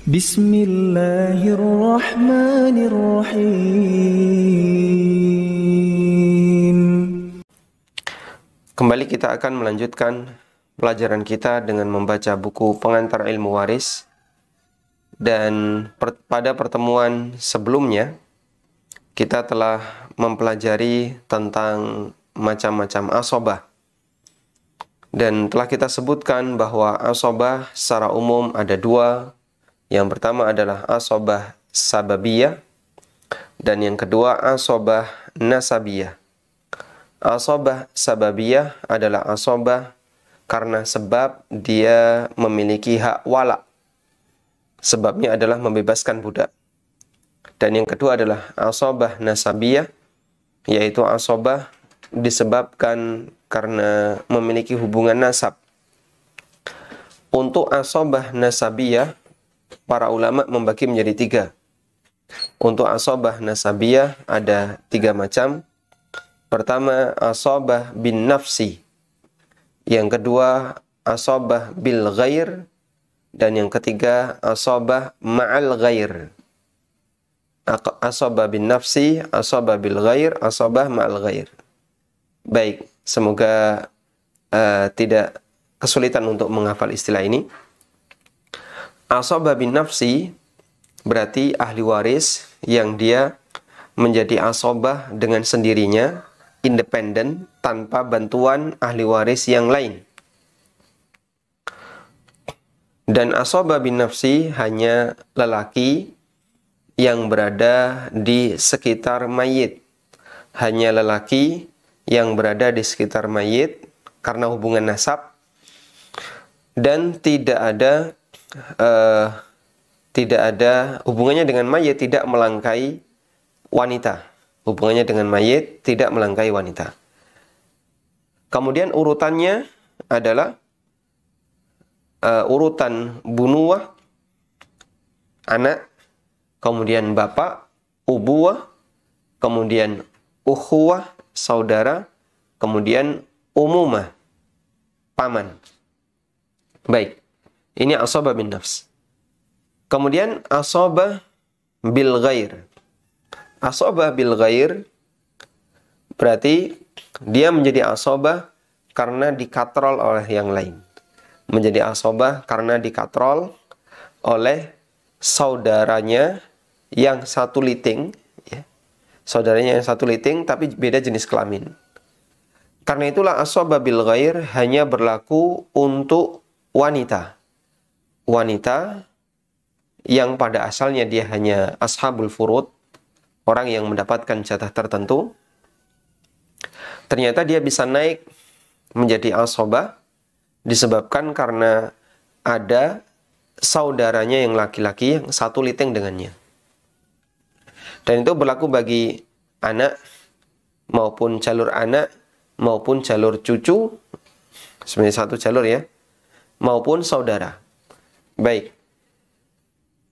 Bismillahirrahmanirrahim. Kembali kita akan melanjutkan pelajaran kita dengan membaca buku Pengantar Ilmu Waris. Dan pada pertemuan sebelumnya kita telah mempelajari tentang macam-macam asobah. Dan telah kita sebutkan bahwa asobah secara umum ada dua. Yang pertama adalah asobah sababiyah dan yang kedua asobah nasabiyah. Asobah sababiyah adalah asobah karena sebab dia memiliki hak wala. Sebabnya adalah membebaskan budak. Dan yang kedua adalah asobah nasabiyah, yaitu asobah disebabkan karena memiliki hubungan nasab. Untuk asobah nasabiyah, para ulama membagi menjadi tiga. Untuk asobah nasabiyah ada tiga macam. Pertama, asobah bin nafsi. Yang kedua, asobah bil ghair. Dan yang ketiga, asobah ma'al ghair. Asobah bin nafsi, asobah bil ghair, asobah ma'al ghair. Baik, semoga tidak kesulitan untuk menghafal istilah ini. Asobah bin nafsi berarti ahli waris yang dia menjadi asobah dengan sendirinya, independen, tanpa bantuan ahli waris yang lain. Dan asobah bin nafsi hanya lelaki yang berada di sekitar mayit. Hanya lelaki yang berada di sekitar mayit karena hubungan nasab. Dan tidak ada hubungannya dengan mayit, tidak melangkai wanita. Hubungannya dengan mayit tidak melangkai wanita. Kemudian urutannya adalah urutan bunuwah, anak, kemudian bapak, ubuwah, kemudian ukhuwah, saudara, kemudian umumah, paman. Baik, ini asobah bin nafs. Kemudian asobah bil ghair. Asobah bil ghair berarti dia menjadi asobah karena dikatrol oleh yang lain. Menjadi asobah karena dikatrol oleh saudaranya yang satu liting, ya. Saudaranya yang satu liting tapi beda jenis kelamin. Karena itulah asobah bil ghair hanya berlaku untuk wanita. Wanita yang pada asalnya dia hanya ashabul furud, orang yang mendapatkan jatah tertentu, ternyata dia bisa naik menjadi asobah disebabkan karena ada saudaranya yang laki-laki yang satu liting dengannya. Dan itu berlaku bagi anak maupun jalur anak maupun jalur cucu, sebenarnya satu jalur ya, maupun saudara. Baik.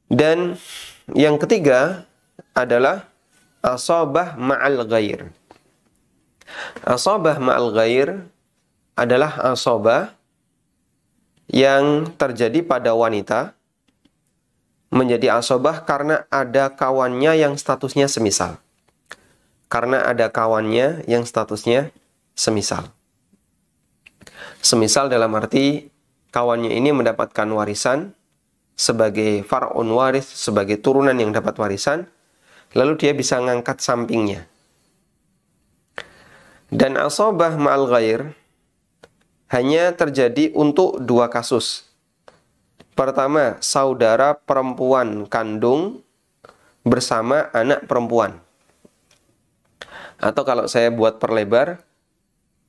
Dan yang ketiga adalah asobah ma'al ghair. Asobah ma'al ghair adalah asobah yang terjadi pada wanita menjadi asobah karena ada kawannya yang statusnya semisal. Karena ada kawannya yang statusnya semisal. Semisal dalam arti kawannya ini mendapatkan warisan sebagai far'un waris, sebagai turunan yang dapat warisan, lalu dia bisa ngangkat sampingnya. Dan asobah ma'al ghair hanya terjadi untuk dua kasus. Pertama, saudara perempuan kandung bersama anak perempuan. Atau kalau saya buat perlebar,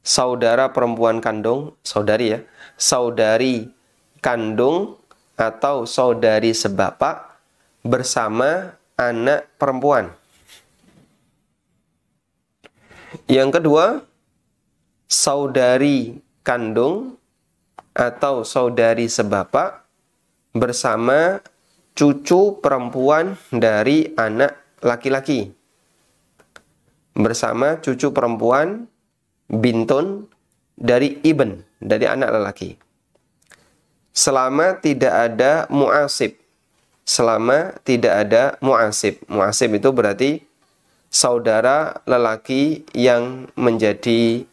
saudara perempuan kandung, saudari ya, saudari kandung atau saudari sebapak bersama anak perempuan. Yang kedua, saudari kandung atau saudari sebapak bersama cucu perempuan dari anak laki-laki. Bersama cucu perempuan bintun dari ibn, dari anak lelaki. Selama tidak ada mu'asib. selama tidak ada mu'asib. Mu'asib itu berarti saudara lelaki yang menjadi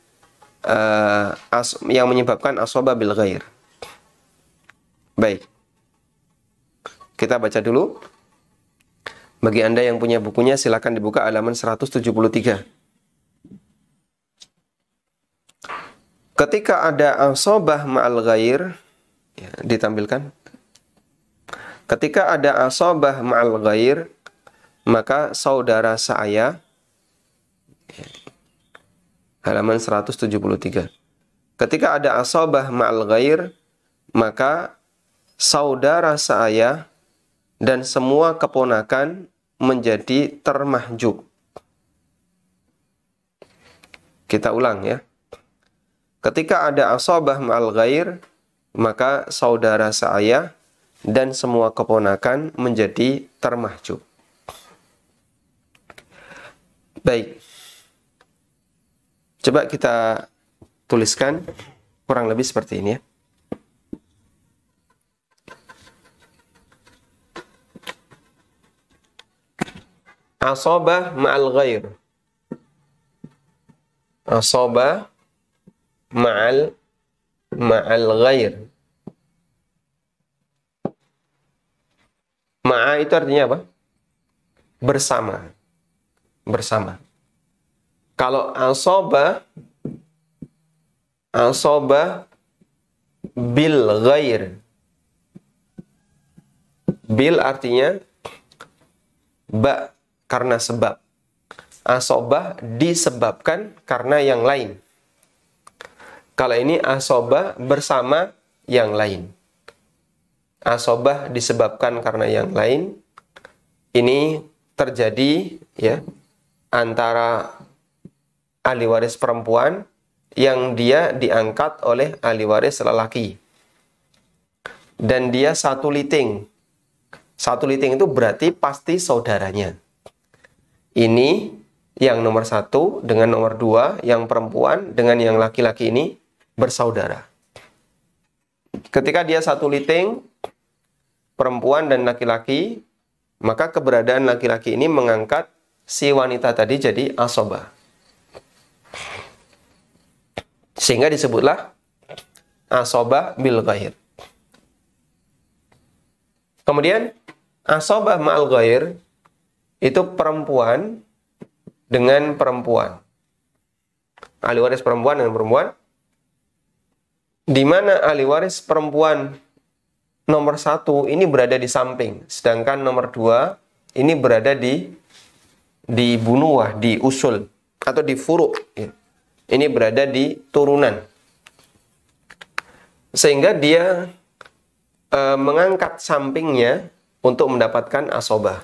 yang menyebabkan asobah bil ghair. Baik. Kita baca dulu. Bagi Anda yang punya bukunya, silakan dibuka halaman 173. Ketika ada asobah ma'al ghair, ya, ditampilkan. Ketika ada asobah ma'al ghair, maka saudara seayah, halaman 173. Ketika ada asobah ma'al ghair, maka saudara seayah dan semua keponakan menjadi termahjub. Kita ulang ya. Ketika ada asobah ma'al ghair, maka saudara seayah dan semua keponakan menjadi termahjub. Baik. Coba kita tuliskan kurang lebih seperti ini ya. Asobah ma'al ghair. Asobah ma'al ghair. Ma'a itu artinya apa? Bersama. Bersama. Kalau asobah bil ghair. Bil artinya karena sebab. Asobah disebabkan karena yang lain. Kalau ini asobah bersama yang lain. Asobah disebabkan karena yang lain. Ini terjadi ya antara ahli waris perempuan yang dia diangkat oleh ahli waris lelaki. Dan dia satu liting. Satu liting itu berarti pasti saudaranya. Ini yang nomor 1 dengan nomor 2, yang perempuan dengan yang laki-laki ini bersaudara. Ketika dia satu liting, perempuan dan laki-laki, maka keberadaan laki-laki ini mengangkat si wanita tadi jadi asobah. Sehingga disebutlah asobah bil ghair. Kemudian asobah ma'al ghair itu perempuan dengan perempuan. Ahli waris perempuan dengan perempuan. Di mana ahli waris perempuan nomor 1 ini berada di samping, sedangkan nomor 2 ini berada di bunuah, di usul atau di furu. Ini berada di turunan. Sehingga dia mengangkat sampingnya untuk mendapatkan asobah.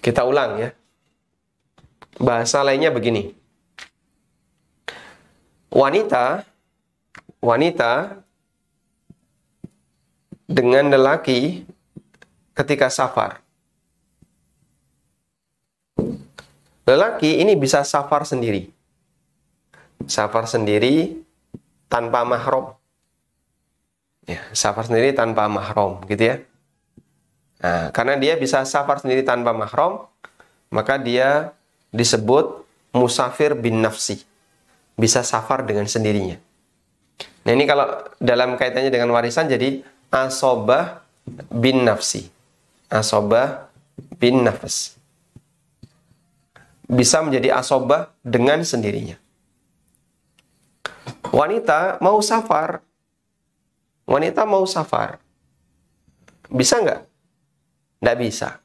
Kita ulang ya. Bahasa lainnya begini. Wanita dengan lelaki ketika safar. Lelaki ini bisa safar sendiri. Safar sendiri tanpa mahram. Ya, safar sendiri tanpa mahram, gitu ya. Nah, karena dia bisa safar sendiri tanpa mahram, maka dia disebut musafir bin nafsi. Bisa safar dengan sendirinya. Nah, ini kalau dalam kaitannya dengan warisan jadi asobah bin nafsi. Asobah bin nafs. Bisa menjadi asobah dengan sendirinya. Wanita mau safar. Wanita mau safar. Bisa nggak? Nggak bisa.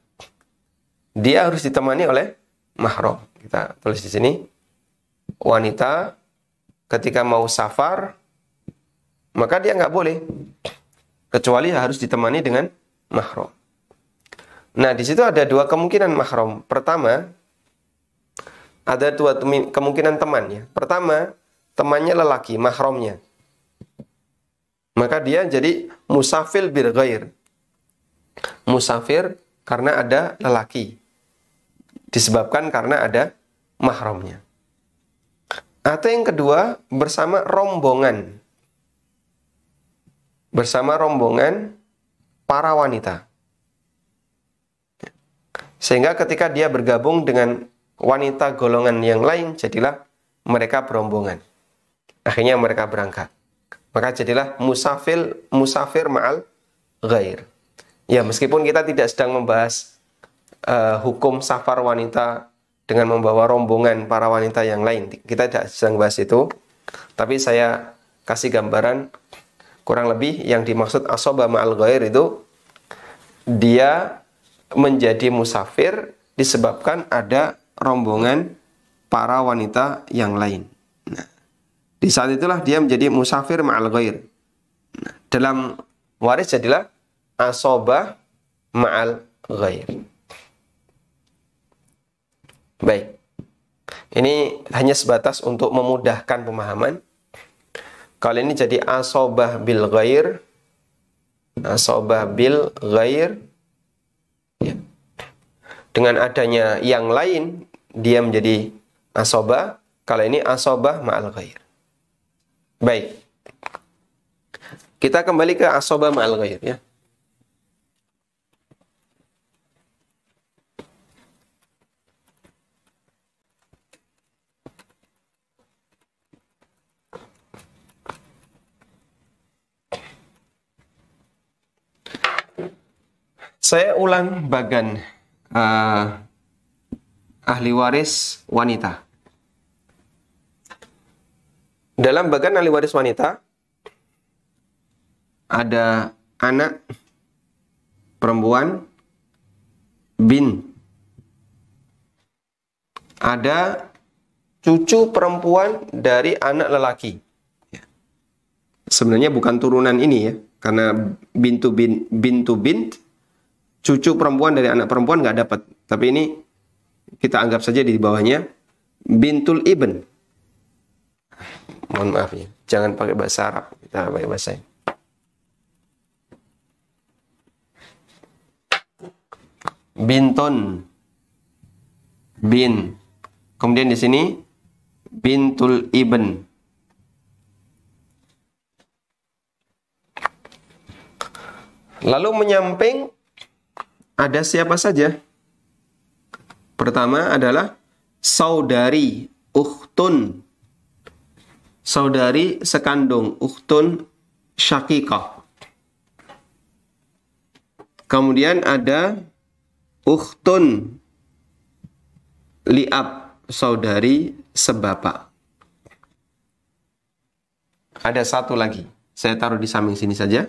Dia harus ditemani oleh mahram. Kita tulis di sini. Wanita ketika mau safar, maka dia nggak boleh. Kecuali harus ditemani dengan mahram. Nah, di situ ada dua kemungkinan mahram. Pertama, ada dua kemungkinan teman ya. Pertama, temannya lelaki, mahramnya. Maka dia jadi musafir bil ghair. Musafir karena ada lelaki. Disebabkan karena ada mahramnya. Atau yang kedua, bersama rombongan. bersama rombongan para wanita. Sehingga ketika dia bergabung dengan wanita golongan yang lain, jadilah mereka berombongan. Akhirnya mereka berangkat. Maka jadilah musafir ma'al ghair. Ya, meskipun kita tidak sedang membahas hukum safar wanita dengan membawa rombongan para wanita yang lain. Kita tidak sedang bahas itu. Tapi saya kasih gambaran kurang lebih yang dimaksud asobah ma'al ghair itu dia menjadi musafir disebabkan ada rombongan para wanita yang lain. Nah, di saat itulah dia menjadi musafir ma'al ghair. Nah, dalam waris jadilah asobah ma'al ghair. Baik. Ini hanya sebatas untuk memudahkan pemahaman. Kali ini jadi asobah bil ghair. Asobah bil ghair. Ya. Dengan adanya yang lain, dia menjadi asobah. Kali ini asobah ma'al ghair. Baik. Kita kembali ke asobah ma'al ghair ya. Saya ulang bagan ahli waris wanita. Dalam bagan ahli waris wanita ada anak perempuan bin. Ada cucu perempuan dari anak lelaki. Sebenarnya bukan turunan ini ya, karena bintu bint cucu perempuan dari anak perempuan nggak dapat. Tapi ini kita anggap saja di bawahnya bintul ibn. Mohon maaf ya, jangan pakai bahasa Arab, kita pakai bahasa ini. Bintun, bin. Kemudian di sini bintul ibn. Lalu menyamping ada siapa saja? Pertama adalah saudari, ukhtun. Saudari sekandung, ukhtun syakikah. Kemudian ada ukhtun li'ab, saudari sebapak. Ada satu lagi, saya taruh di samping sini saja,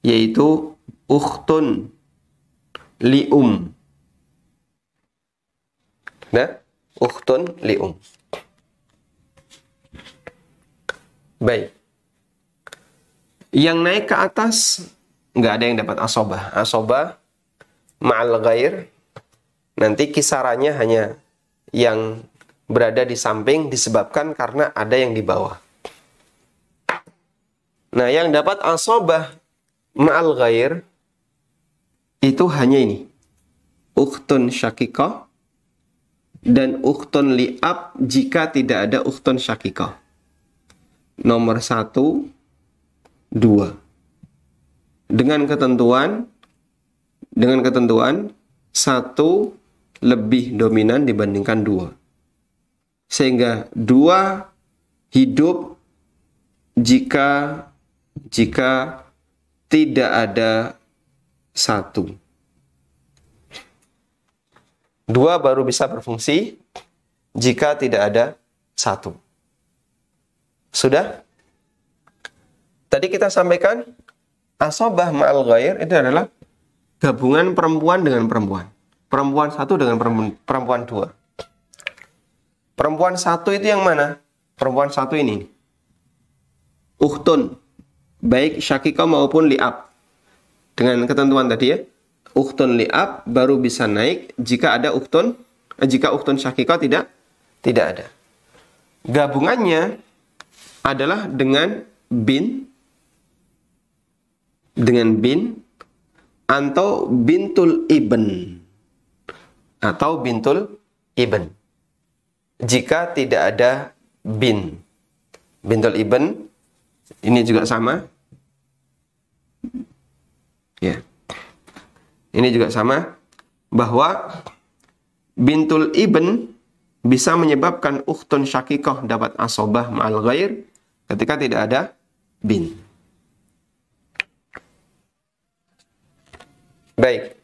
yaitu ukhtun li'um. Nah, ukhtun li'um. Baik. Yang naik ke atas nggak ada yang dapat asobah. Asobah ma'al ghair. Nanti kisarannya hanya yang berada di samping disebabkan karena ada yang di bawah. Nah, yang dapat asobah ma'al ghair itu hanya ini. Ukhtun syakikah dan ukhtun li'ab jika tidak ada ukhtun syakikah. Nomor 1, 2. Dengan ketentuan 1 lebih dominan dibandingkan 2. Sehingga 2 hidup jika tidak ada 1. 2 baru bisa berfungsi jika tidak ada 1. Sudah? Tadi kita sampaikan asobah ma'al ghair itu adalah gabungan perempuan dengan perempuan. Perempuan 1 dengan perempuan 2. Perempuan 1 itu yang mana? Perempuan 1 ini. Ukhtun. Baik syakikah maupun li'ab. Dengan ketentuan tadi ya. Ukhtun li'ab baru bisa naik jika ada ukhtun. Jika ukhtun syakikah tidak ada. Gabungannya adalah dengan bin atau bintul ibn jika tidak ada bin. Bintul ibn ini juga sama, Ini juga sama, bahwa bintul ibn bisa menyebabkan ukhtun syakikoh dapat asobah ma'al ghair ketika tidak ada bin. Baik.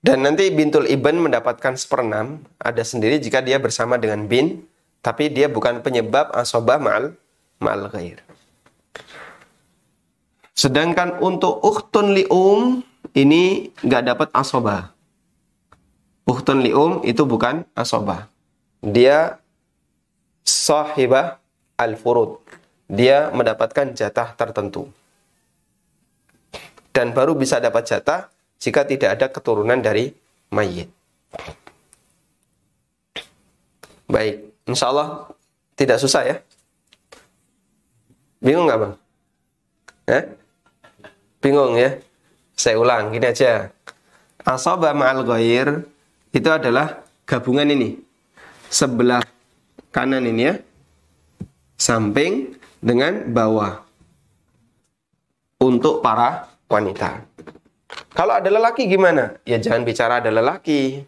Dan nanti bintul ibn mendapatkan 1/6 ada sendiri jika dia bersama dengan bin, tapi dia bukan penyebab asobah ma'al ghair. Sedangkan untuk ukhtun li'um ini nggak dapat asobah. Ukhtun li'um itu bukan asobah. Dia sahibah al-furud. Dia mendapatkan jatah tertentu. Dan baru bisa dapat jatah jika tidak ada keturunan dari mayit. Baik, insya Allah tidak susah ya. Bingung nggak, Bang? Bingung ya? Saya ulang, gini aja. Asabah ma'al ghair itu adalah gabungan ini. Sebelah kanan ini ya, samping dengan bawah. Untuk para wanita. Kalau ada lelaki gimana? Ya jangan bicara ada lelaki.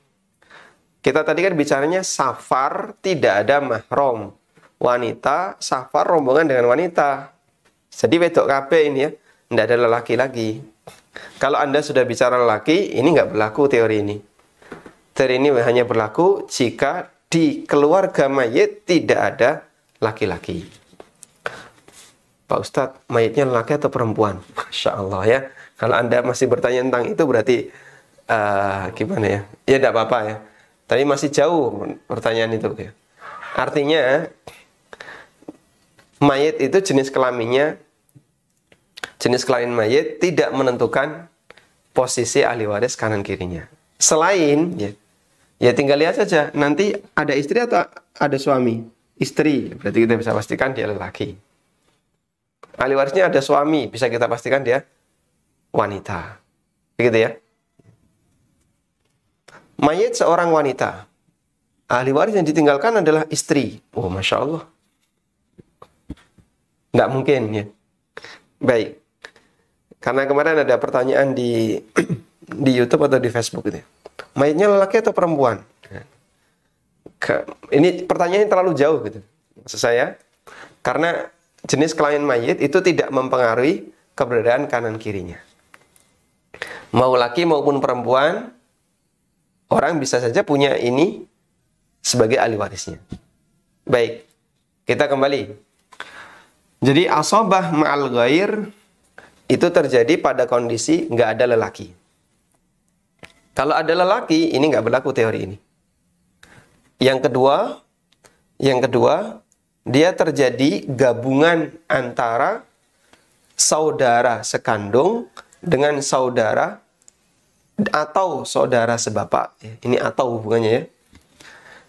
Kita tadi kan bicaranya safar tidak ada mahram. Wanita, safar rombongan dengan wanita. Jadi wedok kabeh ini ya, tidak ada lelaki lagi. Kalau Anda sudah bicara lelaki, ini nggak berlaku teori ini. Teori ini hanya berlaku jika di keluarga mayit tidak ada laki-laki. Pak Ustadz, mayitnya lelaki atau perempuan? Masya Allah ya. Kalau Anda masih bertanya tentang itu berarti gimana ya? Ya tidak apa-apa ya. Tapi masih jauh pertanyaan itu ya. Artinya mayit itu jenis kelamin mayit tidak menentukan posisi ahli waris kanan kirinya. Selain ya tinggal lihat saja nanti ada istri atau ada suami. Istri berarti kita bisa pastikan dia lelaki. Ahli warisnya ada suami, bisa kita pastikan dia wanita. Begitu ya. Mayit seorang wanita. Ahli waris yang ditinggalkan adalah istri. Oh, Masya Allah. Nggak mungkin ya. Baik. Karena kemarin ada pertanyaan di YouTube atau di Facebook gitu. Mayitnya lelaki atau perempuan? Ini pertanyaannya terlalu jauh gitu. Maksud saya, karena jenis kelamin mayit itu tidak mempengaruhi keberadaan kanan kirinya. Mau laki maupun perempuan, orang bisa saja punya ini sebagai ahli warisnya. Baik, kita kembali. Jadi asabah ma'al ghair itu terjadi pada kondisi nggak ada lelaki. Kalau ada lelaki, ini nggak berlaku teori ini. Yang kedua, dia terjadi gabungan antara saudara sekandung dengan saudara atau saudara sebapak. Ini atau hubungannya ya.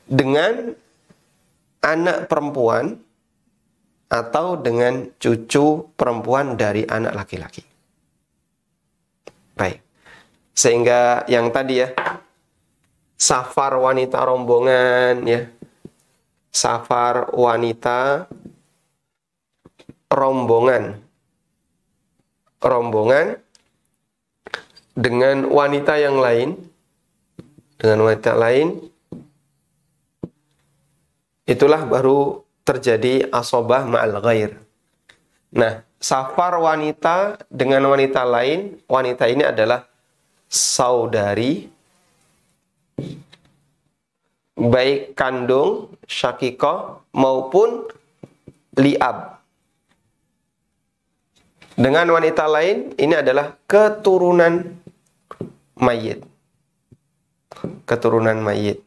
Dengan anak perempuan atau dengan cucu perempuan dari anak laki-laki. Baik. Sehingga yang tadi ya, safar wanita rombongan ya. Safar wanita rombongan dengan wanita yang lain, itulah baru terjadi asabah ma'al ghair. Nah, safar wanita dengan wanita lain, wanita ini adalah saudari, baik kandung, syakikoh, maupun liab. Dengan wanita lain, ini adalah keturunan mayit. Keturunan mayit.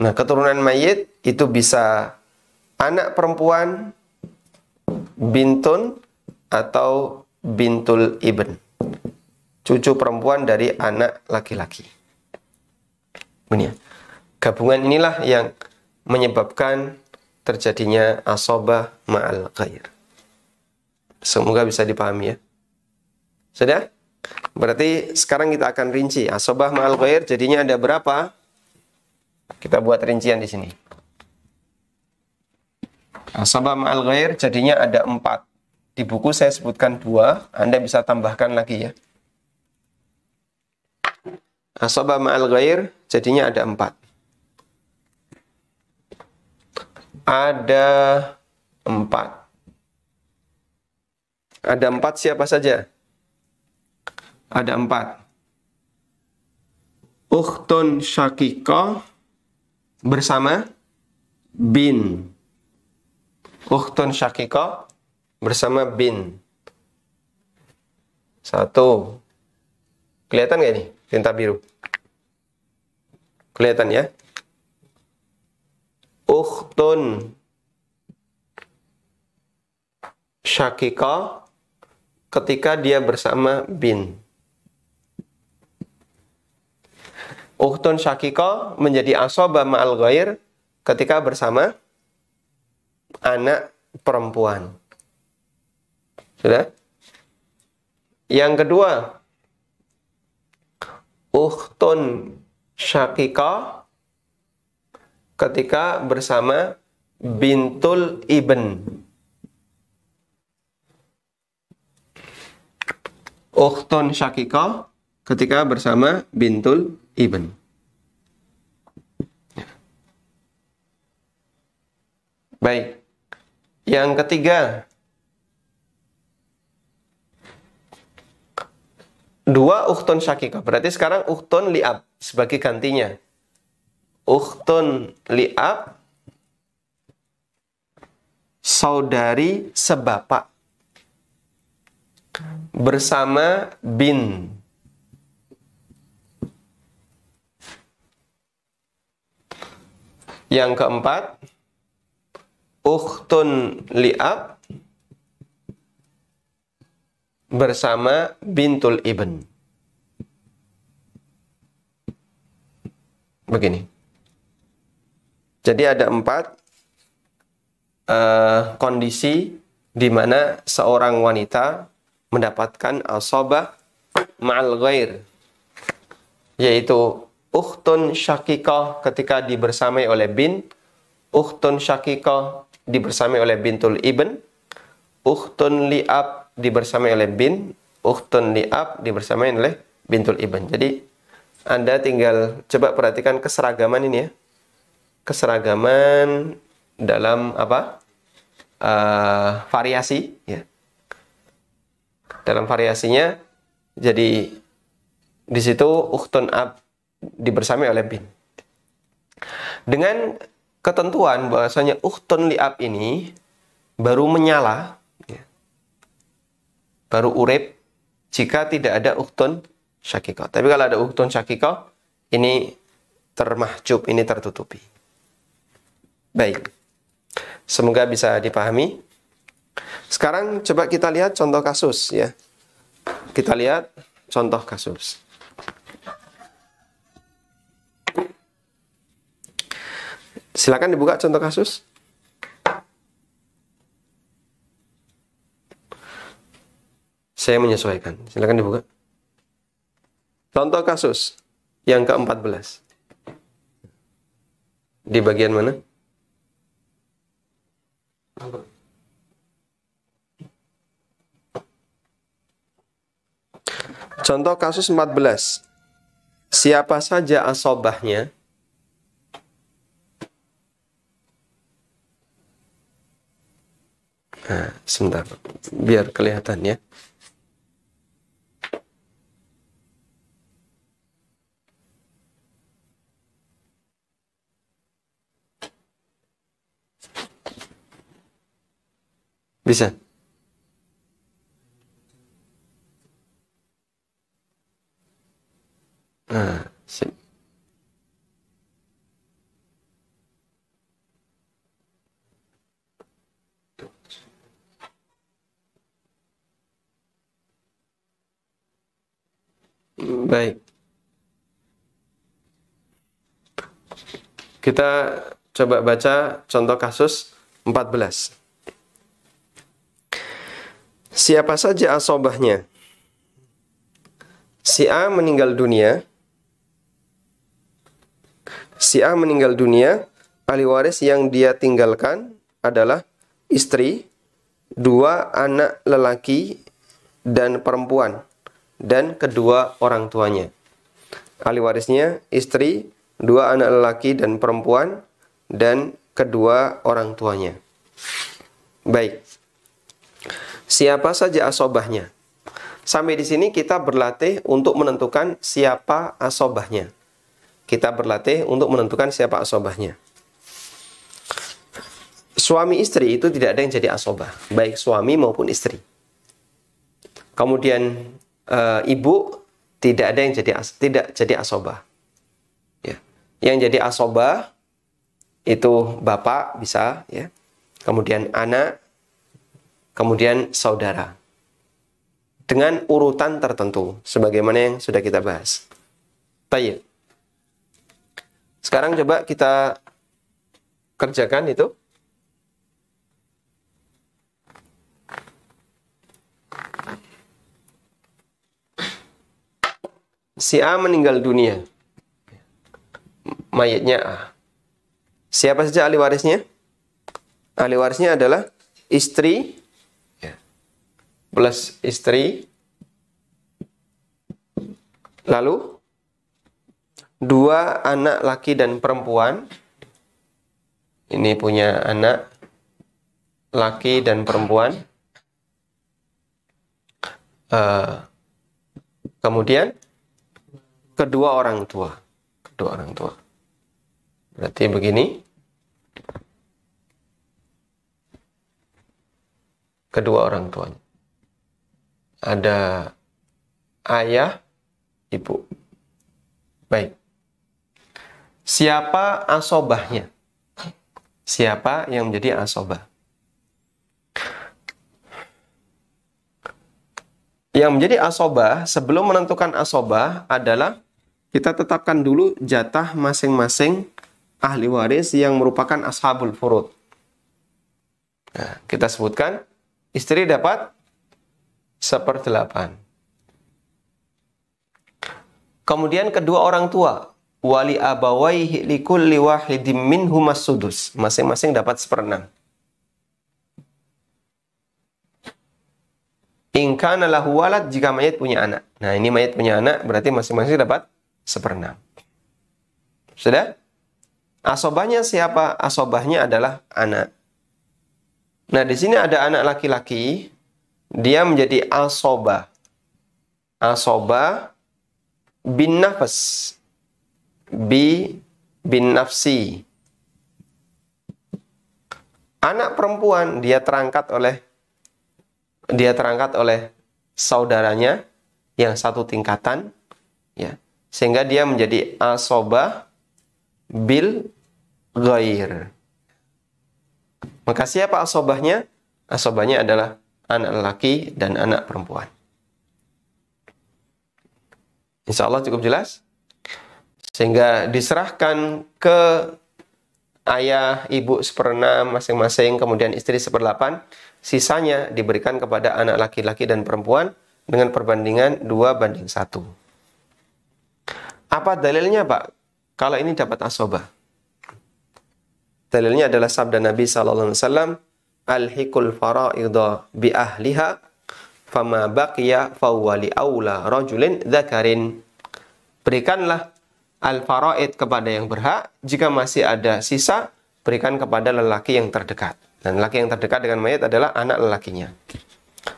Nah, keturunan mayit itu bisa anak perempuan, bintun, atau bintul ibn. Cucu perempuan dari anak laki-laki. Ini ya. Gabungan inilah yang menyebabkan terjadinya asabah ma'al ghair. Semoga bisa dipahami ya. Sudah? Berarti sekarang kita akan rinci. Asabah ma'al ghair jadinya ada berapa? Kita buat rincian di sini. Asabah ma'al ghair jadinya ada 4. Di buku saya sebutkan 2, Anda bisa tambahkan lagi ya. Asabah ma'al ghair jadinya ada 4. Ada 4. Ada 4 siapa saja? Ada 4. Ukhtun syakikah bersama bin. Ukhtun syakikah bersama bin. 1. Kelihatan nggak ini? Tinta biru. Kelihatan ya? Ukhtun syakikah ketika dia bersama bin. Ukhtun syakikah menjadi asabah ma'al ghair ketika bersama anak perempuan. Sudah? Yang kedua, ukhtun syakikah ketika bersama bintul ibn. Ukhtun syakikah ketika bersama bintul ibn. Baik. Yang ketiga, 2 ukhtun syakikah. Berarti sekarang ukhtun li'ab sebagai gantinya. Ukhtun li'ab saudari sebapak bersama bin. Yang keempat, ukhtun li'ab bersama bintul ibn. Begini. Jadi ada 4 kondisi di mana seorang wanita mendapatkan asabah ma'al ghair, yaitu ukhtun syakikah ketika dibersamai oleh bin, ukhtun syakikah dibersamai oleh bintul ibn, ukhtun li'ab dibersamai oleh bin, ukhtun li'ab dibersamai oleh bintul ibn. Jadi Anda tinggal coba perhatikan keseragaman ini ya. Keseragaman dalam apa? Variasi ya. Dalam variasinya, jadi di situ ukhtun ab dibersamai oleh bin. Dengan ketentuan bahwasanya ukhtun li'ab ini baru menyala, ya, baru urip jika tidak ada ukhtun syakikah. Tapi kalau ada ukhtun syakikah, ini termahjub, ini tertutupi. Baik, semoga bisa dipahami. Sekarang coba kita lihat contoh kasus ya. Kita lihat contoh kasus. Silakan dibuka contoh kasus. Saya menyesuaikan. Silakan dibuka. Contoh kasus yang ke-14. Di bagian mana? Contoh kasus 14. Siapa saja asobahnya? Nah, sebentar, biar kelihatan ya. Bisa? Nah, sip. Baik. Kita coba baca contoh kasus 14. Siapa saja asobahnya? Si A meninggal dunia. Si A meninggal dunia, ahli waris yang dia tinggalkan adalah istri, dua anak lelaki dan perempuan, dan kedua orang tuanya. Ahli warisnya istri, dua anak lelaki dan perempuan, dan kedua orang tuanya. Baik. Siapa saja asobahnya? Sampai di sini kita berlatih untuk menentukan siapa asobahnya. Kita berlatih untuk menentukan siapa asobahnya. Suami istri itu tidak ada yang jadi asobah, baik suami maupun istri. Kemudian ibu tidak ada yang tidak jadi asobah. Ya. Yang jadi asobah itu bapak bisa, ya. Kemudian anak, kemudian saudara. Dengan urutan tertentu, sebagaimana yang sudah kita bahas. Baik. Sekarang coba kita kerjakan itu. Si A meninggal dunia. Mayatnya A. Siapa saja ahli warisnya? Ahli warisnya adalah istri plus istri, lalu dua anak laki dan perempuan. Ini punya anak laki dan perempuan. Kemudian kedua orang tua. Kedua orang tua. Berarti begini. Kedua orang tuanya. Ada ayah, ibu. Baik. Siapa asobahnya? Siapa yang menjadi asobah? Yang menjadi asobah, sebelum menentukan asobah adalah kita tetapkan dulu jatah masing-masing ahli waris yang merupakan ashabul furud. Nah, kita sebutkan, istri dapat 1/8. Kemudian kedua orang tua, wali abawaihi likulli wahidin minhumas sudus, masing-masing dapat 1/6. In kana lahu walad, jika mayat punya anak. Nah, ini mayat punya anak, berarti masing-masing dapat 1/6. Sudah? Asobahnya siapa? Asobahnya adalah anak. Nah, di sini ada anak laki-laki, dia menjadi asobah. Asobah bin nafas. Bin nafsi. Anak perempuan, dia terangkat oleh saudaranya yang satu tingkatan, ya, sehingga dia menjadi asobah bil ghair. Maka siapa asobahnya? Asobahnya adalah anak laki dan anak perempuan. Insya Allah cukup jelas. Sehingga diserahkan ke ayah, ibu 1/6 masing-masing, kemudian istri 1/8. Sisanya diberikan kepada anak laki-laki dan perempuan dengan perbandingan 2:1. Apa dalilnya, Pak? Kalau ini dapat asobah. Dalilnya adalah sabda Nabi SAW, Alhiqul fara'idha bi ahliha, fama baqiya fawwali awla rajulin dzakarin. Berikanlah al-fara'id kepada yang berhak, jika masih ada sisa, berikan kepada lelaki yang terdekat. Dan lelaki yang terdekat dengan mayat adalah anak lelakinya.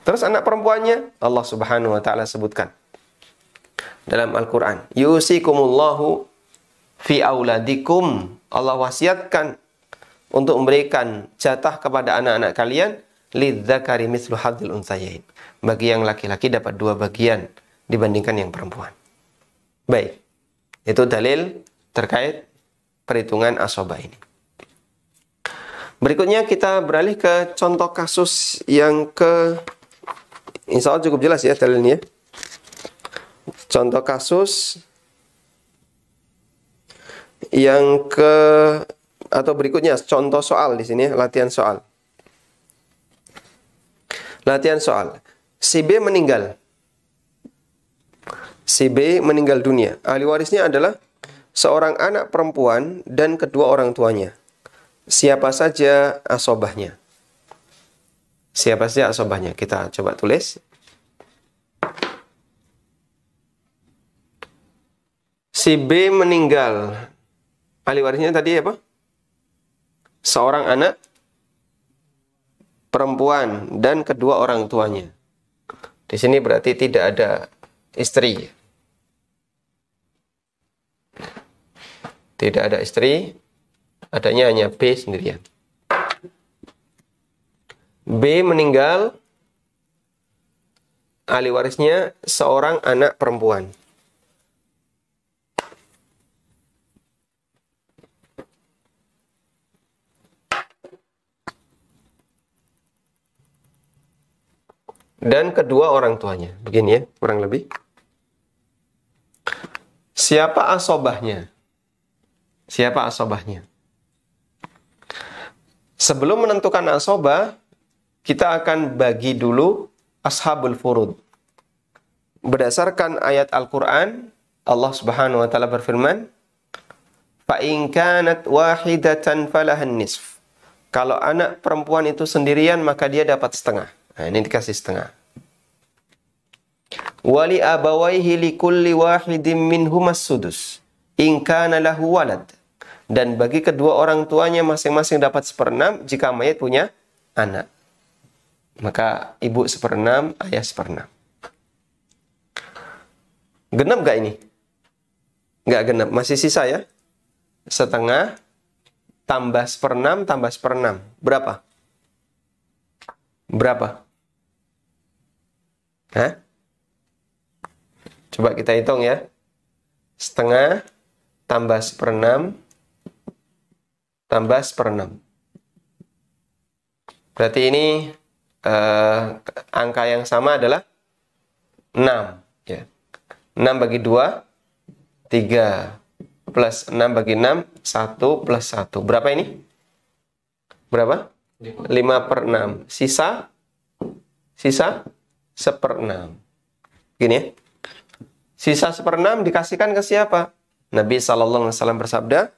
Terus anak perempuannya, Allah Subhanahu wa Ta'ala sebutkan dalam Al-Quran, yusikumullahu fi auladikum. Allah wasiatkan untuk memberikan jatah kepada anak-anak kalian, lidzakari mithlu hadzil unthayain. Bagi yang laki-laki dapat 2 bagian dibandingkan yang perempuan. Baik, itu dalil terkait perhitungan asobah ini. Berikutnya kita beralih ke contoh kasus yang insya Allah cukup jelas ya dalilnya. Contoh kasus yang atau berikutnya contoh soal di sini, latihan soal. Latihan soal. Si B meninggal. Si B meninggal dunia. Ahli warisnya adalah seorang anak perempuan dan kedua orang tuanya. Siapa saja asobahnya? Siapa saja asobahnya? Kita coba tulis. Si B meninggal. Ahli warisnya tadi apa? Seorang anak perempuan dan kedua orang tuanya. Di sini berarti tidak ada istri. Tidak ada istri, adanya hanya B sendirian. B meninggal, ahli warisnya seorang anak perempuan. Dan kedua orang tuanya. Begini ya, kurang lebih. Siapa asobahnya? Siapa asobahnya? Sebelum menentukan asobah, kita akan bagi dulu ashabul furud. Berdasarkan ayat Al-Quran, Allah Subhanahu wa Ta'ala berfirman, "Fa in kanat wahidatan falahan nisf." Kalau anak perempuan itu sendirian, maka dia dapat setengah. Nah, ini dikasih setengah. Wali abawaihi likulli wahidin minhumas sudus in kana lahu walad. Dan bagi kedua orang tuanya masing-masing dapat 1/6 jika mayat punya anak. Maka ibu 1/6, ayah 1/6. Genap gak ini? Gak genap, masih sisa ya. Setengah tambah 1/6 tambah 1/6. Berapa? Berapa? Hah? Coba kita hitung ya. Setengah tambah 1/6 tambah 1/6. Berarti ini angka yang sama adalah 6. Ya. 6 bagi 2, 3. Plus 6 bagi 6, 1 plus 1. Berapa ini? Berapa? 5/6. Sisa 1/6. Gini ya. Sisa 1/6 dikasihkan ke siapa? Nabi SAW bersabda,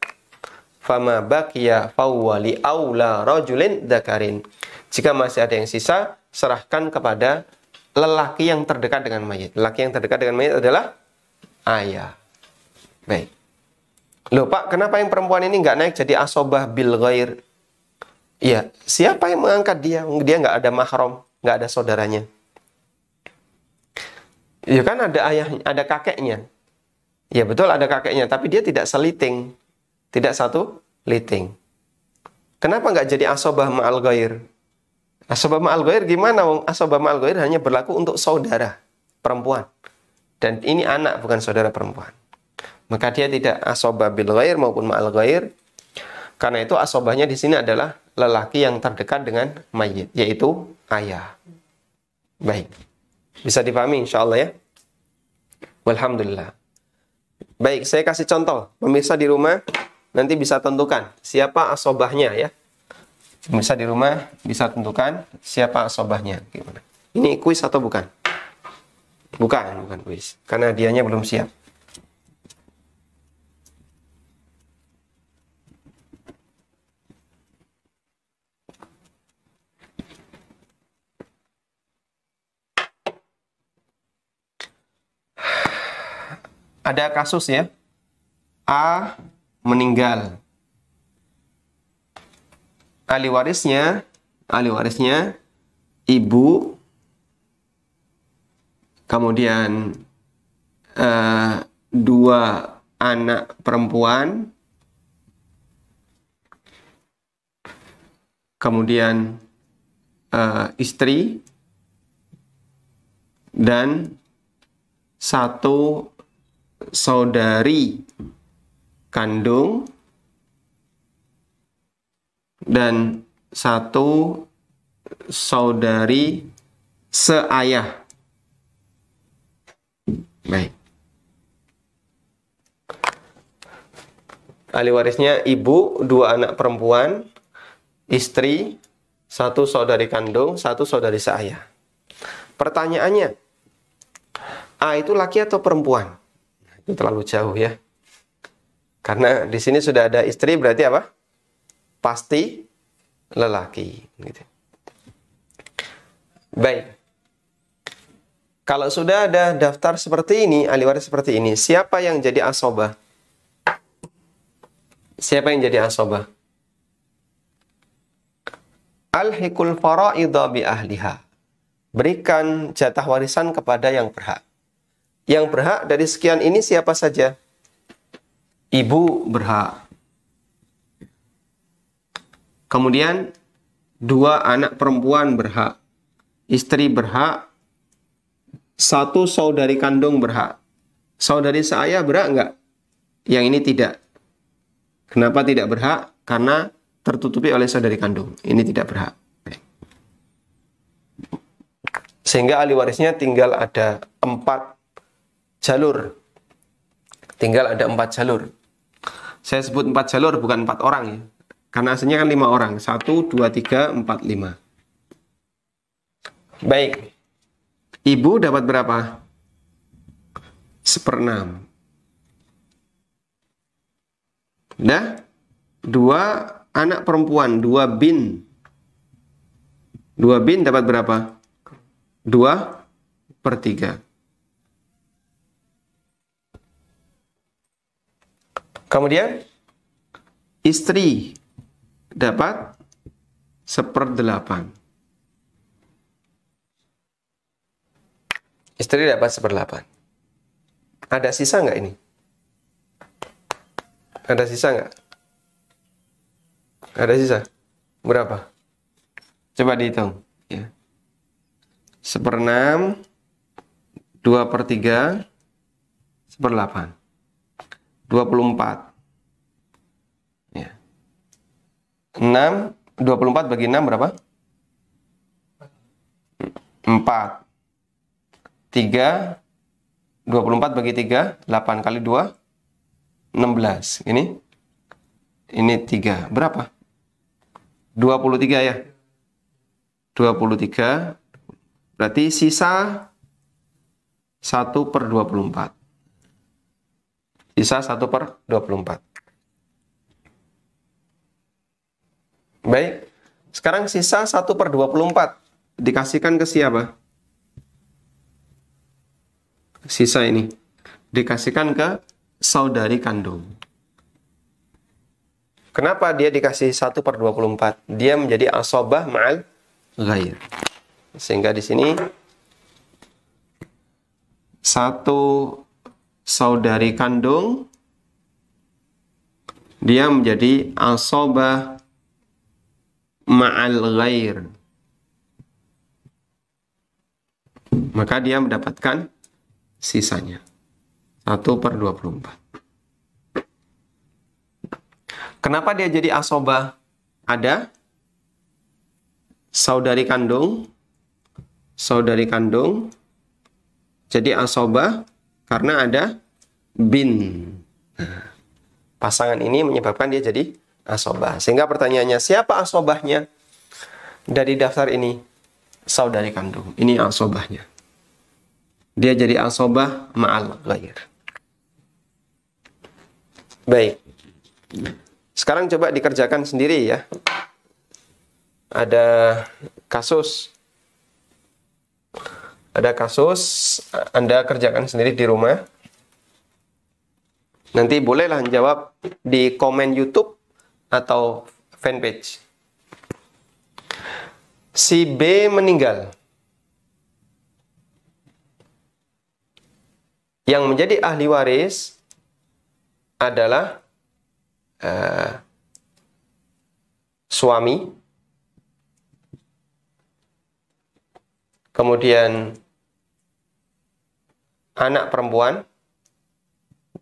"Fama baqiya fawwali aula rajulin dzakarin." Jika masih ada yang sisa, serahkan kepada lelaki yang terdekat dengan mayit. Lelaki yang terdekat dengan mayit adalah ayah. Baik. Loh Pak, kenapa yang perempuan ini nggak naik jadi asobah bil ghair? Iya, siapa yang mengangkat dia? Dia nggak ada mahram, nggak ada saudaranya. Ya kan ada ayahnya, ada kakeknya. Ya betul ada kakeknya, tapi dia tidak seliting. Tidak satu liting. Kenapa nggak jadi asobah ma'al ghair? Asobah ma'al ghair gimana? Asobah ma'al ghair hanya berlaku untuk saudara perempuan. Dan ini anak, bukan saudara perempuan. Maka dia tidak asobah bil ghair maupun ma'al ghair. Karena itu asobahnya di sini adalah lelaki yang terdekat dengan mayit, yaitu ayah. Baik. Bisa dipahami insya Allah ya. Walhamdulillah. Baik, saya kasih contoh. Pemirsa di rumah nanti bisa tentukan siapa asobahnya ya. Pemirsa di rumah bisa tentukan siapa asobahnya. Gimana? Ini kuis atau bukan? Bukan kuis. Karena hadiahnya belum siap. Ada kasus ya, A meninggal, ahli warisnya ibu, kemudian 2 anak perempuan, kemudian istri, dan 1 saudari kandung dan 1 saudari seayah. Baik. Ahli warisnya ibu, 2 anak perempuan, istri, 1 saudari kandung, 1 saudari seayah. Pertanyaannya, A itu laki atau perempuan? Itu terlalu jauh ya. Karena di sini sudah ada istri, berarti apa? Pasti lelaki. Gitu. Baik. Kalau sudah ada daftar seperti ini, ahli waris seperti ini, siapa yang jadi asobah? Siapa yang jadi asobah? Alhiqul fara'idha bi ahliha. Berikan jatah warisan kepada yang berhak. Yang berhak dari sekian ini siapa saja? Ibu berhak. Kemudian 2 anak perempuan berhak. Istri berhak. 1 saudari kandung berhak. Saudari saya berhak enggak? Yang ini tidak. Kenapa tidak berhak? Karena tertutupi oleh saudari kandung. Ini tidak berhak. Sehingga ahli warisnya tinggal ada 4 jalur. Tinggal ada 4 jalur. Saya sebut 4 jalur, bukan 4 orang ya. Karena aslinya kan 5 orang. 1, 2, 3, 4, 5. Baik. Ibu dapat berapa? 1/6. Nah, 2 anak perempuan, 2 bin. 2 bin dapat berapa? 2/3. Kemudian istri dapat 1/8. Istri dapat 1/8. Ada sisa nggak ini? Ada sisa nggak? Ada sisa? Berapa? Coba dihitung. Ya. 1/6, 2/3, 1/8. 24. Ya. 6, 24 bagi 6 berapa? 4. 3, 24 bagi 3, 8 kali 2, 16. Ini 3. Berapa? 23 ya? 23. Berarti sisa 1/24. Sisa 1/24. Baik. Sekarang sisa 1/24 dikasihkan ke siapa? Sisa ini dikasihkan ke saudari kandung. Kenapa dia dikasih 1/24? Dia menjadi asobah ma'al ghair. Sehingga di sini 1 saudari kandung dia menjadi asobah ma'al ghair. Maka dia mendapatkan sisanya 1/24. Kenapa dia jadi asobah? Ada saudari kandung jadi asobah karena ada bin. Pasangan ini menyebabkan dia jadi asobah. Sehingga pertanyaannya, siapa asobahnya dari daftar ini? Saudari kandung. Ini asobahnya. Dia jadi asobah ma'al ghair. Baik. Sekarang coba dikerjakan sendiri ya. Ada kasus. Anda kerjakan sendiri di rumah. Nanti bolehlah jawab di komen YouTube atau fanpage. Si B meninggal. Yang menjadi ahli waris adalah suami, kemudian anak perempuan,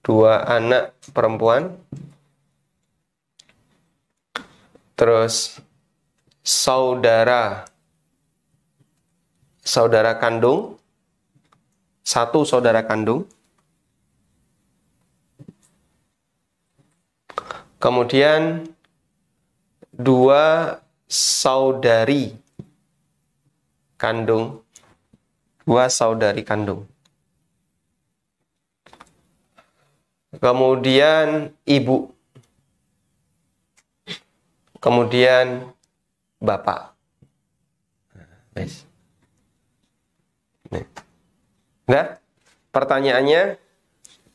2 anak perempuan, terus saudara kandung, 1 saudara kandung, kemudian 2 saudari kandung, kemudian ibu, kemudian bapak. Nah, pertanyaannya,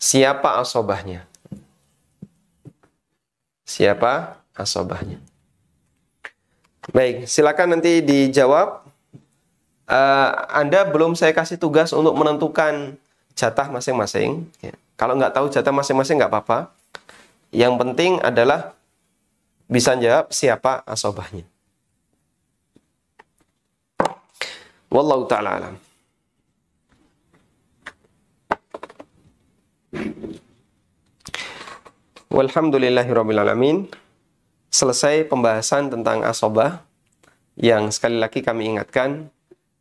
siapa asobahnya? Siapa asobahnya? Baik, silakan nanti dijawab. Anda belum saya kasih tugas untuk menentukan jatah masing-masing. Ya. Kalau nggak tahu jatah masing-masing nggak apa-apa. Yang penting adalah bisa jawab siapa asobahnya. Wallahu ta'ala alam. Walhamdulillahirrabbilalamin. Selesai pembahasan tentang asobah, yang sekali lagi kami ingatkan,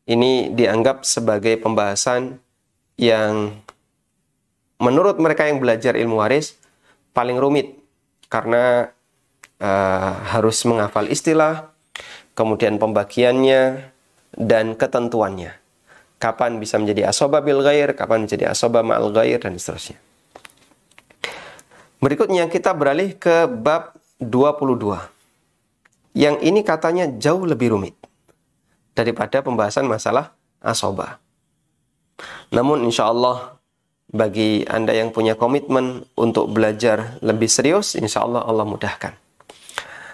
ini dianggap sebagai pembahasan yang menurut mereka yang belajar ilmu waris paling rumit, karena harus menghafal istilah, kemudian pembagiannya, dan ketentuannya. Kapan bisa menjadi asobah bil ghair, kapan menjadi asobah ma'al ghair, dan seterusnya. Berikutnya kita beralih ke bab 22. Yang ini katanya jauh lebih rumit daripada pembahasan masalah asobah. Namun insya Allah bagi Anda yang punya komitmen untuk belajar lebih serius, insya Allah Allah mudahkan.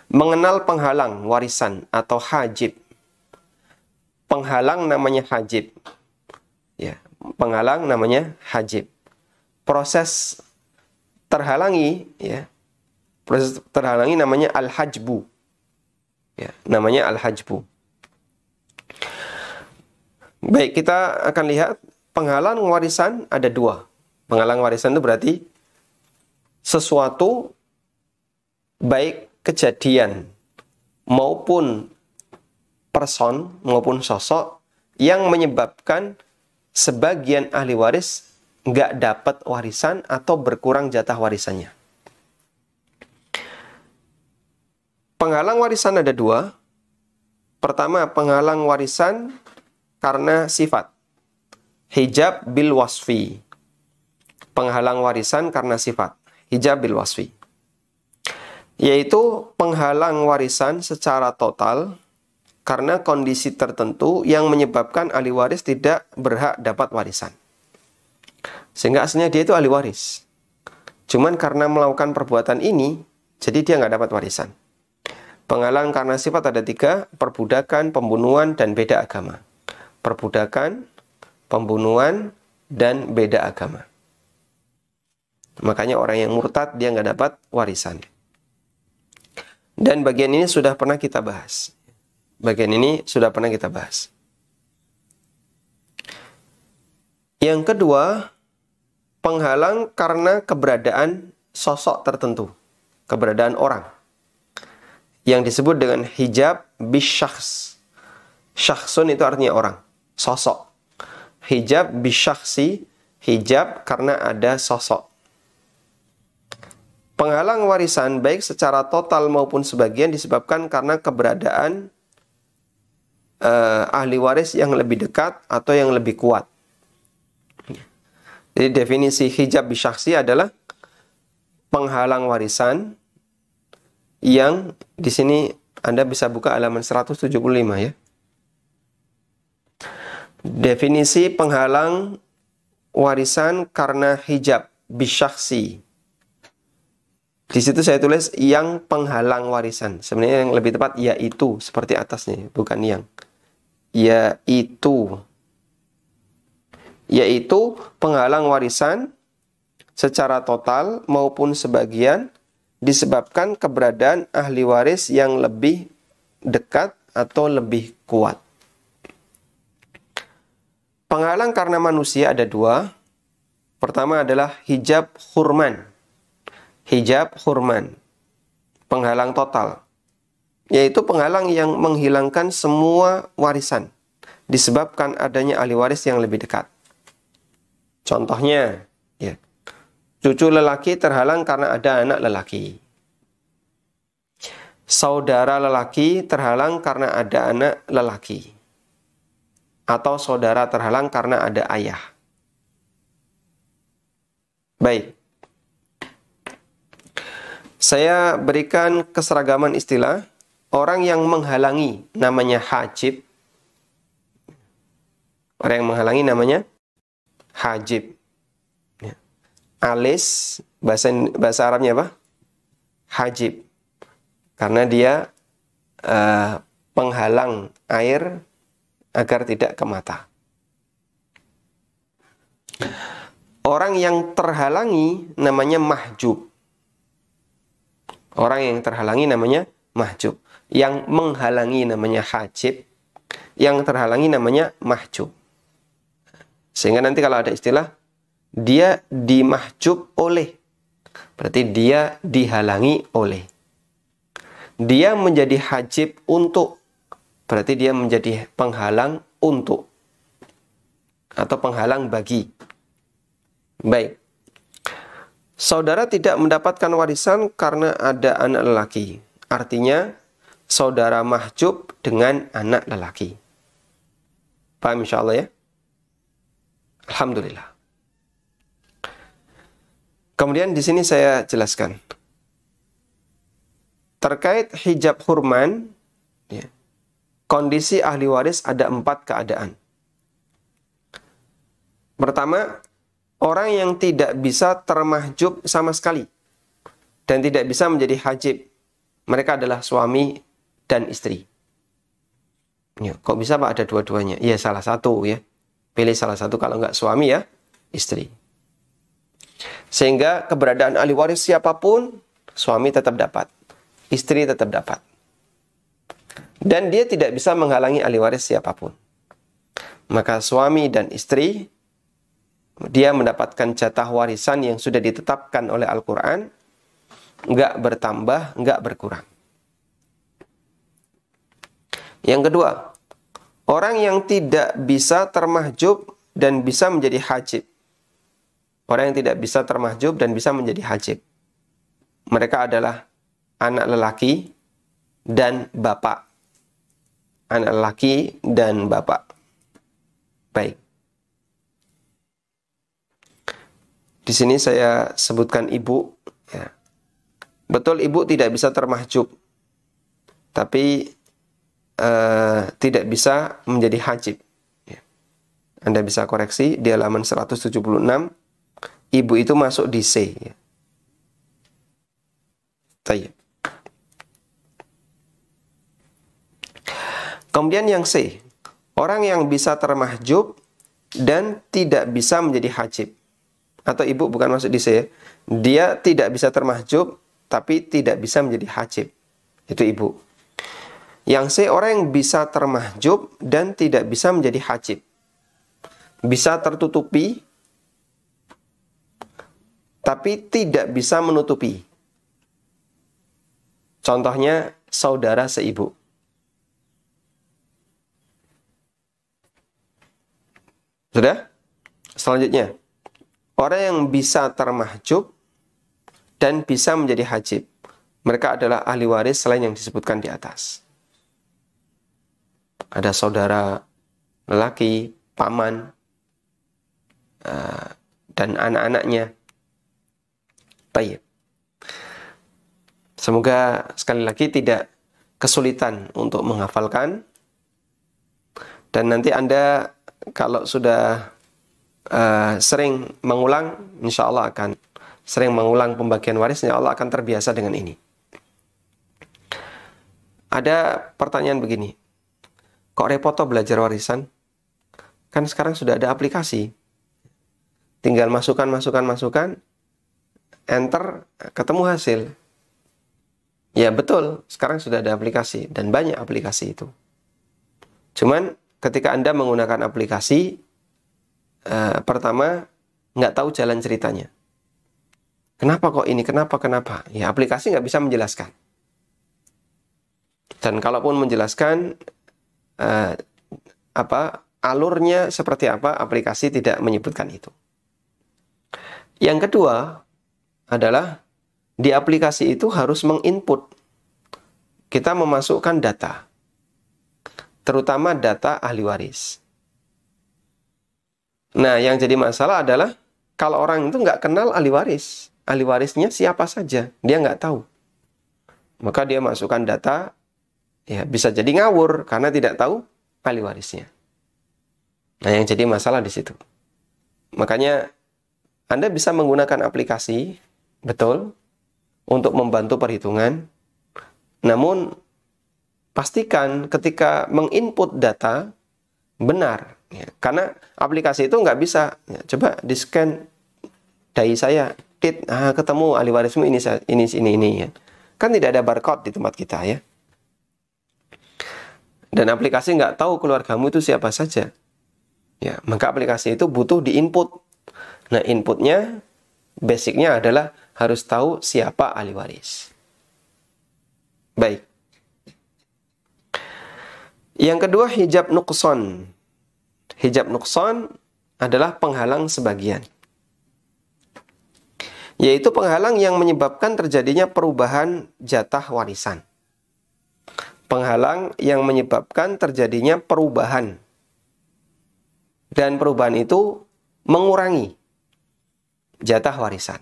Mengenal penghalang warisan atau hajib. Penghalang namanya hajib. Ya, penghalang namanya hajib. Proses terhalangi, ya, proses terhalangi namanya al-hajbu, ya, namanya al-hajbu. Baik, kita akan lihat penghalang warisan ada dua. Penghalang warisan itu berarti sesuatu, baik kejadian maupun person maupun sosok, yang menyebabkan sebagian ahli waris nggak dapat warisan atau berkurang jatah warisannya. Penghalang warisan ada dua. Pertama, penghalang warisan karena sifat. Hijab bil wasfi. Penghalang warisan karena sifat. Hijab bil wasfi. Yaitu penghalang warisan secara total karena kondisi tertentu yang menyebabkan ahli waris tidak berhak dapat warisan. Sehingga aslinya dia itu ahli waris. Cuman karena melakukan perbuatan ini, jadi dia nggak dapat warisan. Penghalang karena sifat ada tiga: perbudakan, pembunuhan, dan beda agama. Perbudakan, pembunuhan, dan beda agama. Makanya orang yang murtad dia nggak dapat warisan. Dan bagian ini sudah pernah kita bahas. Yang kedua, penghalang karena keberadaan sosok tertentu, keberadaan orang, yang disebut dengan hijab bisyakhs. Syakhsun itu artinya orang, sosok. Hijab bisyakhsi, hijab karena ada sosok. Penghalang warisan baik secara total maupun sebagian disebabkan karena keberadaan ahli waris yang lebih dekat atau yang lebih kuat. Jadi definisi hijab bisyakhsi adalah penghalang warisan yang di sini Anda bisa buka halaman 175 ya. Definisi penghalang warisan karena hijab bisyakhsi. Di situ saya tulis yang penghalang warisan. Sebenarnya yang lebih tepat yaitu, seperti atasnya, bukan yang. Yaitu penghalang warisan secara total maupun sebagian disebabkan keberadaan ahli waris yang lebih dekat atau lebih kuat. Penghalang karena manusia ada dua. Pertama adalah hijab hurman. Hijab hurman, penghalang total, yaitu penghalang yang menghilangkan semua warisan disebabkan adanya ahli waris yang lebih dekat. Contohnya, ya, cucu lelaki terhalang karena ada anak lelaki. Saudara lelaki terhalang karena ada anak lelaki. Atau saudara terhalang karena ada ayah. Baik. Saya berikan keseragaman istilah. Orang yang menghalangi namanya hajib. Orang yang menghalangi namanya hajib. Ya. Alis, bahasa Arabnya apa? Hajib. Karena dia penghalang air agar tidak ke mata. Orang yang terhalangi namanya mahjub. Orang yang terhalangi namanya mahjub. Yang menghalangi namanya hajib. Yang terhalangi namanya mahjub. Sehingga nanti kalau ada istilah, dia dimahjub oleh. Berarti dia dihalangi oleh. Dia menjadi hajib untuk. Berarti dia menjadi penghalang untuk. Atau penghalang bagi. Baik. Saudara tidak mendapatkan warisan karena ada anak lelaki. Artinya, saudara mahjub dengan anak lelaki. Paham insyaAllah ya? Alhamdulillah. Kemudian di sini saya jelaskan. Terkait hijab hurman, ya, kondisi ahli waris ada 4 keadaan. Pertama, orang yang tidak bisa termahjub sama sekali dan tidak bisa menjadi hajib. Mereka adalah suami dan istri. Ya, kok bisa Pak ada dua-duanya? Ya salah satu ya. Pilih salah satu, kalau nggak suami ya istri. Sehingga keberadaan ahli waris siapapun, suami tetap dapat, istri tetap dapat. Dan dia tidak bisa menghalangi ahli waris siapapun. Maka suami dan istri, dia mendapatkan jatah warisan yang sudah ditetapkan oleh Al-Quran, nggak bertambah, nggak berkurang. Yang kedua, orang yang tidak bisa termahjub dan bisa menjadi hajib. Orang yang tidak bisa termahjub dan bisa menjadi hajib. Mereka adalah anak lelaki dan bapak. Anak lelaki dan bapak. Baik. Di sini saya sebutkan ibu. Ya. Betul ibu tidak bisa termahjub. Tapi tidak bisa menjadi hajib. Ya. Anda bisa koreksi di halaman 176. Ibu itu masuk di C. Ya. Tayyib. Kemudian yang C. Orang yang bisa termahjub dan tidak bisa menjadi hajib. Atau ibu bukan masuk di C ya. Dia tidak bisa termahjub tapi tidak bisa menjadi hajib. Itu ibu. Yang C, orang yang bisa termahjub dan tidak bisa menjadi hajib. Bisa tertutupi, tapi tidak bisa menutupi. Contohnya, saudara seibu. Sudah? Selanjutnya, orang yang bisa termahjub dan bisa menjadi hajib. Mereka adalah ahli waris selain yang disebutkan di atas. Ada saudara lelaki, paman, dan anak-anaknya. Baik. Semoga sekali lagi tidak kesulitan untuk menghafalkan. Dan nanti Anda kalau sudah sering mengulang, insya Allah akan sering mengulang pembagian waris, insya Allah akan terbiasa dengan ini. Ada pertanyaan begini. Kok repot toh belajar warisan? Kan sekarang sudah ada aplikasi. Tinggal masukkan, enter, ketemu hasil. Ya betul, sekarang sudah ada aplikasi. Dan banyak aplikasi itu. Cuman ketika Anda menggunakan aplikasi, pertama, nggak tahu jalan ceritanya. Kenapa kok ini? Kenapa? Ya aplikasi nggak bisa menjelaskan. Dan kalaupun menjelaskan, alurnya seperti apa, aplikasi tidak menyebutkan itu. Yang kedua adalah di aplikasi itu harus menginput. Kita memasukkan data, terutama data ahli waris. Nah, yang jadi masalah adalah kalau orang itu nggak kenal ahli waris. Ahli warisnya siapa saja, dia nggak tahu. Maka dia masukkan data, ya bisa jadi ngawur karena tidak tahu ahli warisnya. Nah, yang jadi masalah di situ. Makanya Anda bisa menggunakan aplikasi, betul, untuk membantu perhitungan. Namun, pastikan ketika menginput data, benar. Ya, karena aplikasi itu nggak bisa. Ya, coba di-scan dahi saya, ketemu ahli warismu ini, ya. Kan tidak ada barcode di tempat kita, ya. Dan aplikasi nggak tahu keluargamu itu siapa saja. Ya, maka aplikasi itu butuh diinput. Nah, inputnya, basicnya adalah harus tahu siapa ahli waris. Baik. Yang kedua, hijab nuqson. Hijab nuqson adalah penghalang sebagian. Yaitu penghalang yang menyebabkan terjadinya perubahan jatah warisan. Penghalang yang menyebabkan terjadinya perubahan. Dan perubahan itu mengurangi jatah warisan.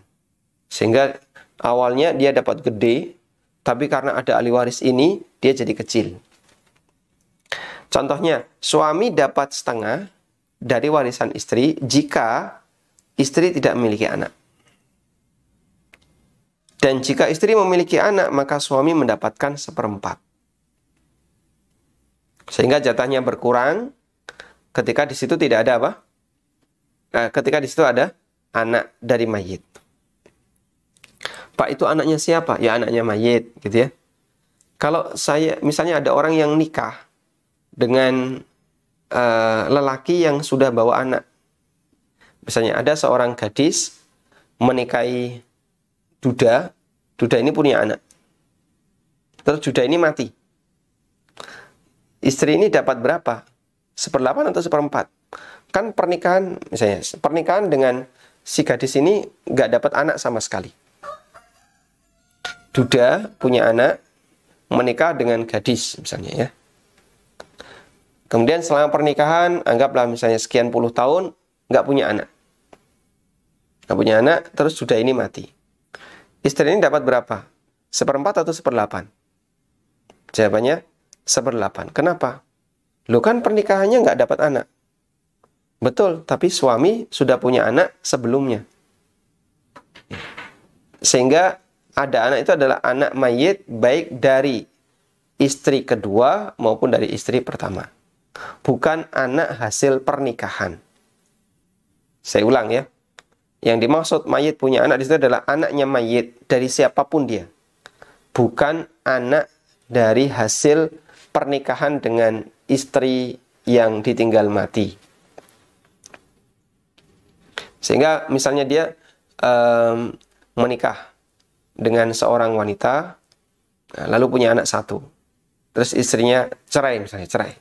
Sehingga awalnya dia dapat gede, tapi karena ada ahli waris ini, dia jadi kecil. Contohnya, suami dapat setengah dari warisan istri jika istri tidak memiliki anak. Dan jika istri memiliki anak, maka suami mendapatkan 1/4. Sehingga jatahnya berkurang ketika di situ tidak ada apa? Ketika di situ ada anak dari mayit. Pak, itu anaknya siapa? Ya, anaknya mayit, gitu ya. Kalau misalnya ada orang yang nikah dengan lelaki yang sudah bawa anak. Misalnya ada seorang gadis menikahi duda ini punya anak. Terus duda ini mati. Istri ini dapat berapa? 1/8 atau 1/4? Kan pernikahan, misalnya, pernikahan dengan si gadis ini nggak dapat anak sama sekali. Duda punya anak, menikah dengan gadis, misalnya, ya. Kemudian selama pernikahan, anggaplah misalnya sekian puluh tahun, nggak punya anak. Nggak punya anak, terus duda ini mati. Istri ini dapat berapa? 1/4 atau 1/8? Jawabannya 1/8. Kenapa? Loh, kan pernikahannya nggak dapat anak. Betul, tapi suami sudah punya anak sebelumnya. Sehingga ada anak itu adalah anak mayit baik dari istri kedua maupun dari istri pertama. Bukan anak hasil pernikahan. Saya ulang, ya. Yang dimaksud mayit punya anak di situ adalah anaknya mayit dari siapapun dia. Bukan anak dari hasil pernikahan dengan istri yang ditinggal mati. Sehingga misalnya dia menikah dengan seorang wanita, lalu punya anak 1. Terus istrinya cerai, misalnya cerai.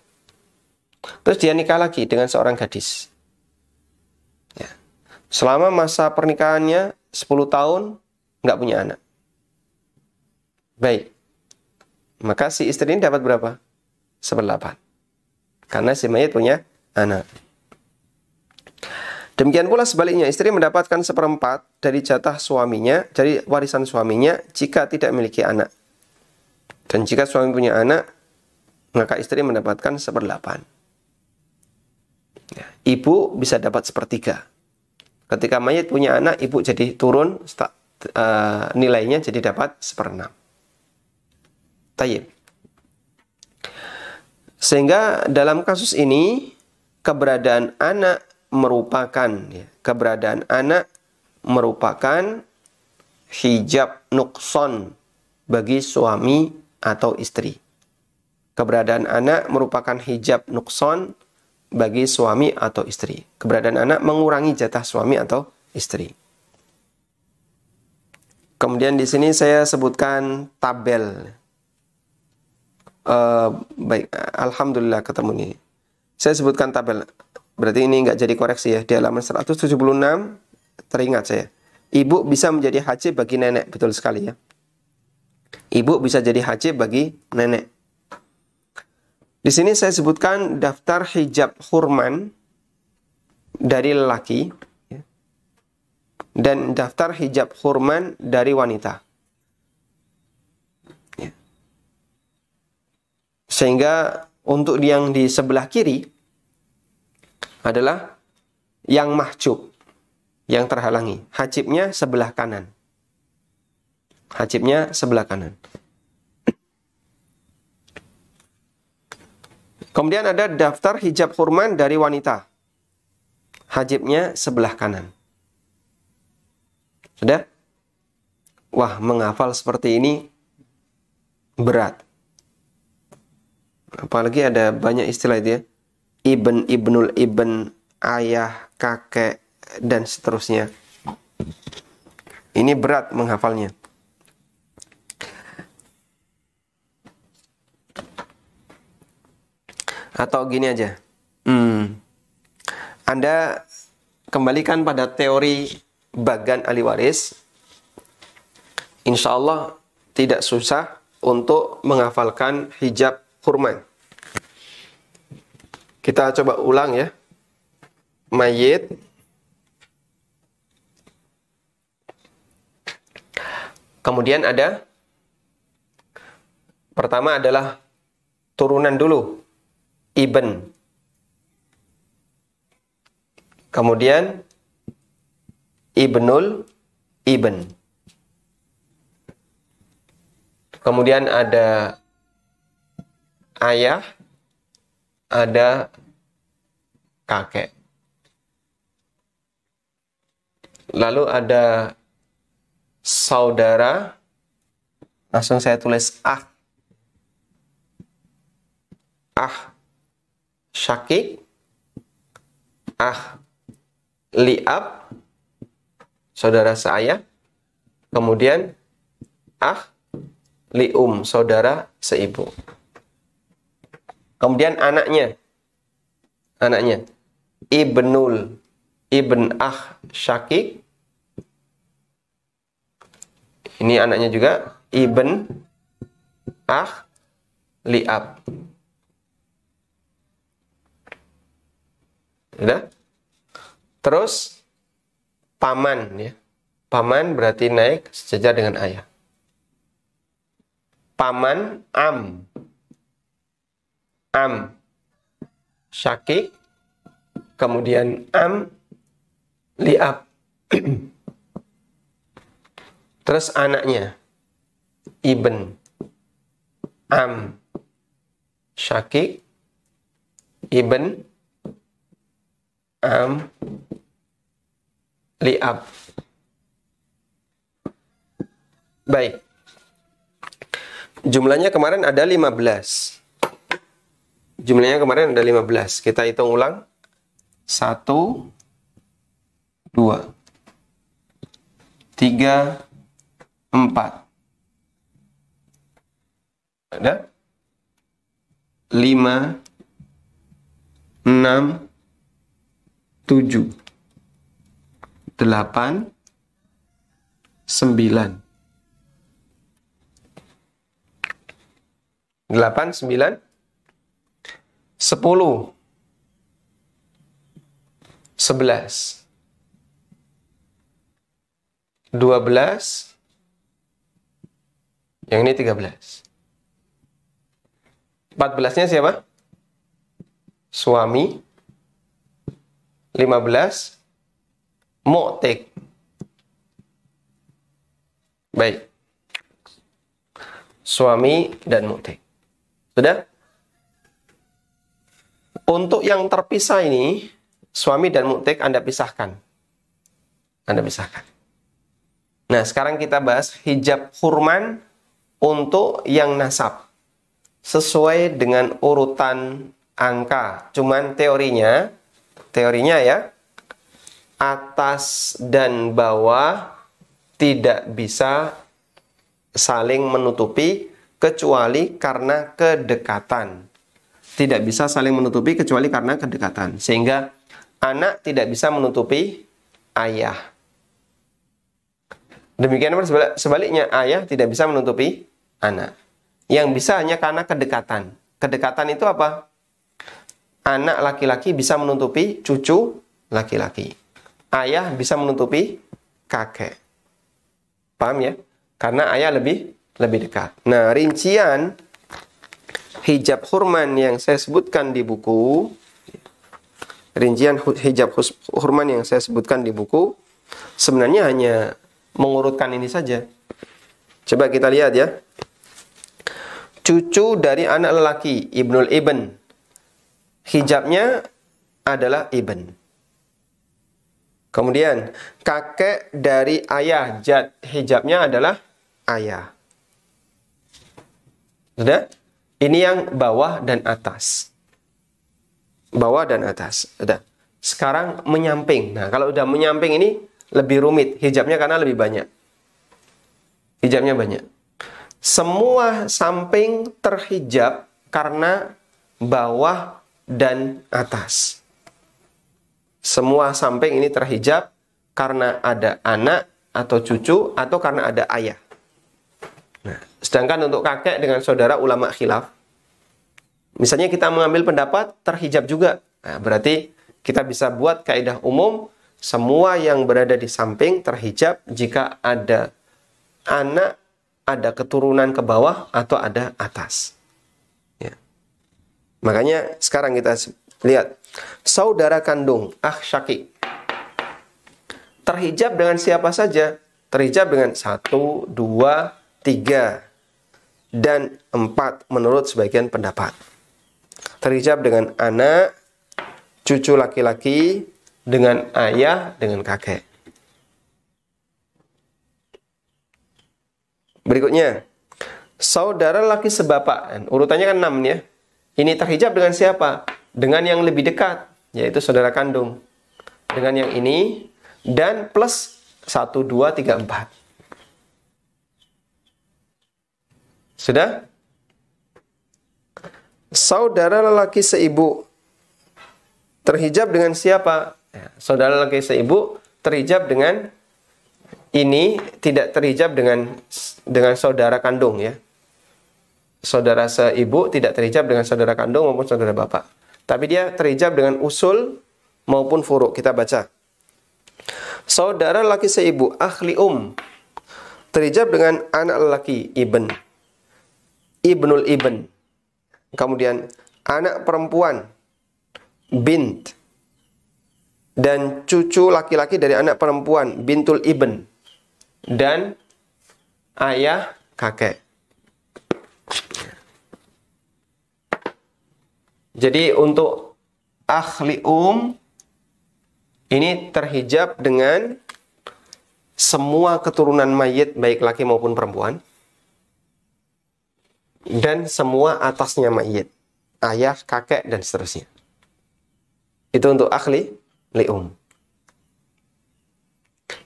Terus dia nikah lagi dengan seorang gadis. Ya. Selama masa pernikahannya 10 tahun nggak punya anak. Baik. Maka si istri ini dapat berapa? 1/8. Karena si mayit punya anak. Demikian pula sebaliknya, istri mendapatkan 1/4 dari jatah suaminya, dari warisan suaminya jika tidak memiliki anak. Dan jika suami punya anak, maka istri mendapatkan 1/8. Ya, ibu bisa dapat 1/3. Ketika mayit punya anak, ibu jadi turun nilainya jadi dapat 1/6. Tayyib. Sehingga dalam kasus ini keberadaan anak merupakan hijab nuqson bagi suami atau istri. Keberadaan anak merupakan hijab nuqson bagi suami atau istri. Keberadaan anak mengurangi jatah suami atau istri. Kemudian di sini saya sebutkan tabel. Baik, alhamdulillah ketemu nih. Saya sebutkan tabel. Berarti ini nggak jadi koreksi, ya. Di halaman 176 teringat saya. Ibu bisa menjadi haji bagi nenek, betul sekali, ya. Ibu bisa jadi haji bagi nenek. Di sini saya sebutkan daftar hijab hurman dari lelaki, ya, dan daftar hijab hurman dari wanita. Ya. Sehingga untuk yang di sebelah kiri adalah yang mahjub, yang terhalangi. Hajibnya sebelah kanan. Hajibnya sebelah kanan. Kemudian ada daftar hijab hurman dari wanita. Hajibnya sebelah kanan. Sudah? Wah, menghafal seperti ini berat. Apalagi ada banyak istilah itu ya. Ibn, ibnul, ibn, ayah, kakek, dan seterusnya. Ini berat menghafalnya. Atau gini aja. Anda kembalikan pada teori bagan ahli waris. Insya Allah tidak susah untuk menghafalkan hijab hurman. Kita coba ulang ya. Mayit. Kemudian ada, pertama adalah turunan dulu. Ibn. Kemudian ibnul, ibn. Kemudian ada ayah, ada kakek. Lalu ada saudara. Langsung saya tulis ah. Syakik, liab, saudara seayah, kemudian lium, saudara seibu. Kemudian anaknya, ibnul, ibn syakik, ini anaknya juga, ibn liab. Sudah? Terus paman ya. Paman berarti naik sejajar dengan ayah. Paman am. Syakik. Kemudian am liab. Terus anaknya ibn am syakik ibn am liab. Baik. Jumlahnya kemarin ada 15. Jumlahnya kemarin ada 15. Kita hitung ulang. 1 2 3 4. Ada 5 6 7 8 9 8 9 10 11 12. Yang ini 13. 14-nya siapa? Suami. 15 mu'tik. Baik. Suami dan mu'tik. Sudah? Untuk yang terpisah ini, suami dan mu'tik Anda pisahkan. Nah, sekarang kita bahas hijab hurman untuk yang nasab. Sesuai dengan urutan angka. Cuman teorinya ya, atas dan bawah tidak bisa saling menutupi kecuali karena kedekatan. Tidak bisa saling menutupi kecuali karena kedekatan. Sehingga anak tidak bisa menutupi ayah. Demikian sebaliknya, ayah tidak bisa menutupi anak. Yang bisa hanya karena kedekatan. Kedekatan itu apa? Anak laki-laki bisa menutupi cucu laki-laki. Ayah bisa menutupi kakek. Paham ya? Karena ayah lebih dekat. Nah, rincian hijab hurman yang saya sebutkan di buku rincian hijab hurman yang saya sebutkan di buku sebenarnya hanya mengurutkan ini saja. Coba kita lihat ya. Cucu dari anak lelaki, ibnul ibn. Hijabnya adalah ibn. Kemudian, kakek dari ayah, jad. Hijabnya adalah ayah. Sudah? Ini yang bawah dan atas. Bawah dan atas. Sudah. Sekarang menyamping. Nah, kalau udah menyamping ini lebih rumit. Hijabnya karena lebih banyak. Hijabnya banyak. Semua samping terhijab karena bawah dan atas. Semua samping ini terhijab karena ada anak atau cucu atau karena ada ayah. Nah, sedangkan untuk kakek dengan saudara ulama khilaf. Misalnya kita mengambil pendapat terhijab juga. Nah, berarti kita bisa buat kaidah umum semua yang berada di samping terhijab jika ada anak, ada keturunan ke bawah atau ada atas. Ya. Makanya sekarang kita lihat saudara kandung, syakik. Terhijab dengan siapa saja? Terhijab dengan 1, 2, 3, dan 4 menurut sebagian pendapat. Terhijab dengan anak, cucu laki-laki, dengan ayah, dengan kakek. Berikutnya, saudara laki sebapak. Urutannya kan 6 ya. Ini terhijab dengan siapa? Dengan yang lebih dekat, yaitu saudara kandung. Dengan yang ini, dan plus 1, 2, 3, 4. Sudah? Saudara lelaki seibu terhijab dengan siapa? Saudara lelaki seibu terhijab dengan ini, tidak terhijab dengan saudara kandung ya. Saudara seibu tidak terhijab dengan saudara kandung maupun saudara bapak. Tapi dia terhijab dengan usul maupun furuk. Kita baca. Saudara laki seibu, akhli terhijab dengan anak lelaki, ibn. Ibnul ibn. Kemudian anak perempuan, bint. Dan cucu laki-laki dari anak perempuan, bintul ibn. Dan ayah kakek. Jadi untuk akhli ini terhijab dengan semua keturunan mayit baik laki maupun perempuan dan semua atasnya mayit, ayah, kakek dan seterusnya. Itu untuk akhli lium.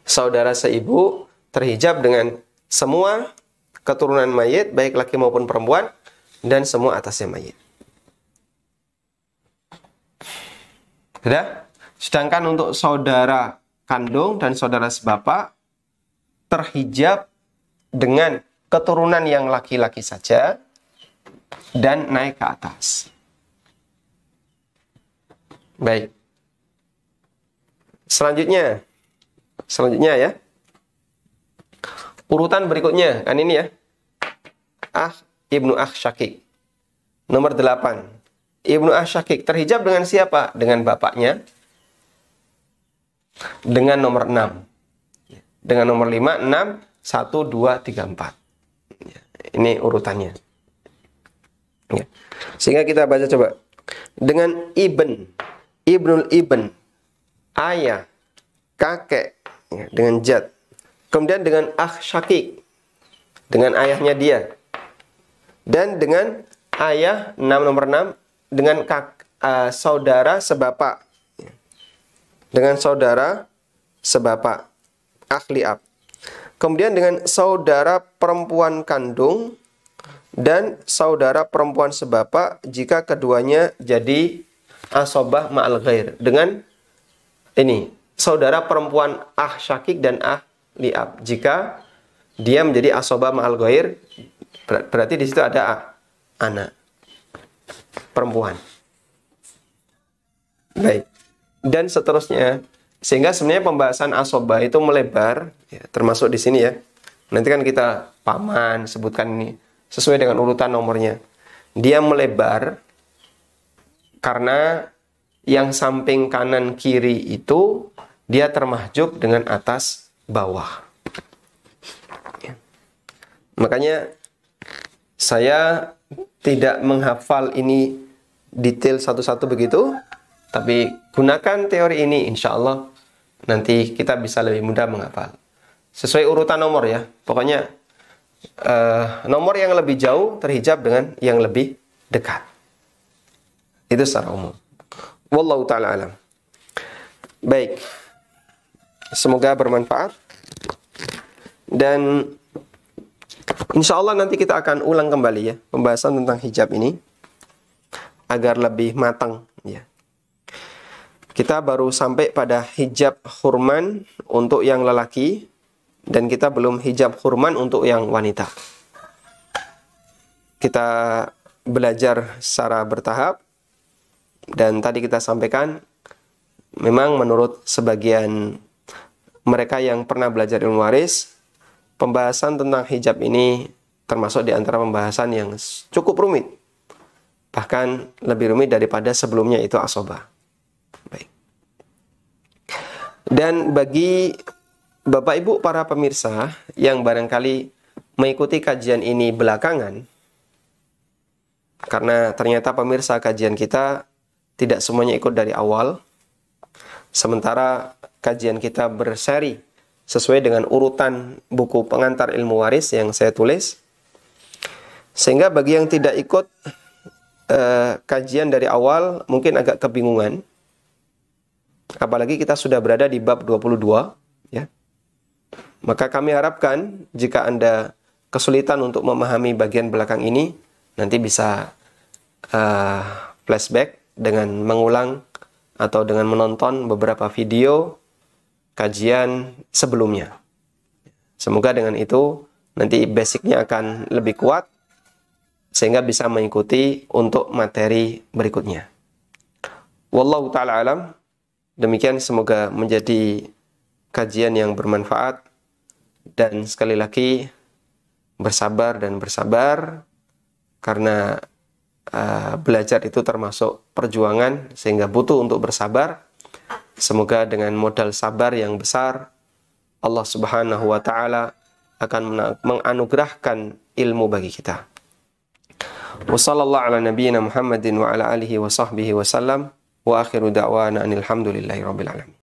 Saudara seibu terhijab dengan semua keturunan mayit baik laki maupun perempuan dan semua atasnya mayit. Sudah? Sedangkan untuk saudara kandung dan saudara sebapak terhijab dengan keturunan yang laki-laki saja dan naik ke atas. Baik. Selanjutnya ya. Urutan berikutnya kan ini ya. Ibnu syakik. Nomor 8. Ibnu syakik terhijab dengan siapa? Dengan bapaknya. Dengan nomor 6. Dengan nomor 5, 6, 1, 2, 3, 4. Ini urutannya. Ya. Sehingga kita baca coba. Dengan ibn, ibnul ibn, ayah, kakek, ya, dengan jad. Kemudian dengan syakik, dengan ayahnya dia. Dan dengan ayah, nomor 6, dengan saudara sebapak. Dengan saudara sebapak, akhli ab. Kemudian dengan saudara perempuan kandung dan saudara perempuan sebapak jika keduanya jadi asobah ma'al ghair. Dengan ini, saudara perempuan syakik dan ahli ab. Jika dia menjadi asobah ma'al ghair, berarti di situ ada anak perempuan. Baik. Dan seterusnya. Sehingga sebenarnya pembahasan asobah itu melebar, ya, termasuk di sini ya. Nanti kan kita paman sebutkan ini sesuai dengan urutan nomornya. Dia melebar karena yang samping kanan kiri itu dia termahjub dengan atas bawah. Ya. Makanya saya tidak menghafal ini detail satu-satu begitu, tapi gunakan teori ini, insya Allah nanti kita bisa lebih mudah menghafal. Sesuai urutan nomor ya, pokoknya nomor yang lebih jauh terhijab dengan yang lebih dekat. Itu secara umum. Wallahu ta'ala alam. Baik. Semoga bermanfaat. Dan insya Allah nanti kita akan ulang kembali ya pembahasan tentang hijab ini agar lebih matang ya. Kita baru sampai pada hijab khurman untuk yang lelaki dan kita belum hijab khurman untuk yang wanita. Kita belajar secara bertahap dan tadi kita sampaikan memang menurut sebagian mereka yang pernah belajar ilmu waris, pembahasan tentang hijab ini termasuk di antara pembahasan yang cukup rumit. Bahkan lebih rumit daripada sebelumnya itu asobah. Baik. Dan bagi Bapak Ibu para pemirsa yang barangkali mengikuti kajian ini belakangan, karena ternyata pemirsa kajian kita tidak semuanya ikut dari awal, sementara kajian kita berseri sesuai dengan urutan buku pengantar ilmu waris yang saya tulis, sehingga bagi yang tidak ikut kajian dari awal mungkin agak kebingungan, apalagi kita sudah berada di bab 22 ya. Maka kami harapkan jika Anda kesulitan untuk memahami bagian belakang ini, nanti bisa flashback dengan mengulang atau dengan menonton beberapa video kajian sebelumnya. Semoga dengan itu nanti basicnya akan lebih kuat sehingga bisa mengikuti untuk materi berikutnya. Wallahu ta'ala alam. Demikian semoga menjadi kajian yang bermanfaat dan sekali lagi bersabar dan bersabar karena belajar itu termasuk perjuangan sehingga butuh untuk bersabar. Semoga dengan modal sabar yang besar Allah Subhanahu wa taala akan menganugerahkan ilmu bagi kita. Wassallallahu ala nabiyyina Muhammadin wa ala alihi wa sahbihi wa sallam wa akhiru da'wana alhamdulillahi rabbil alamin.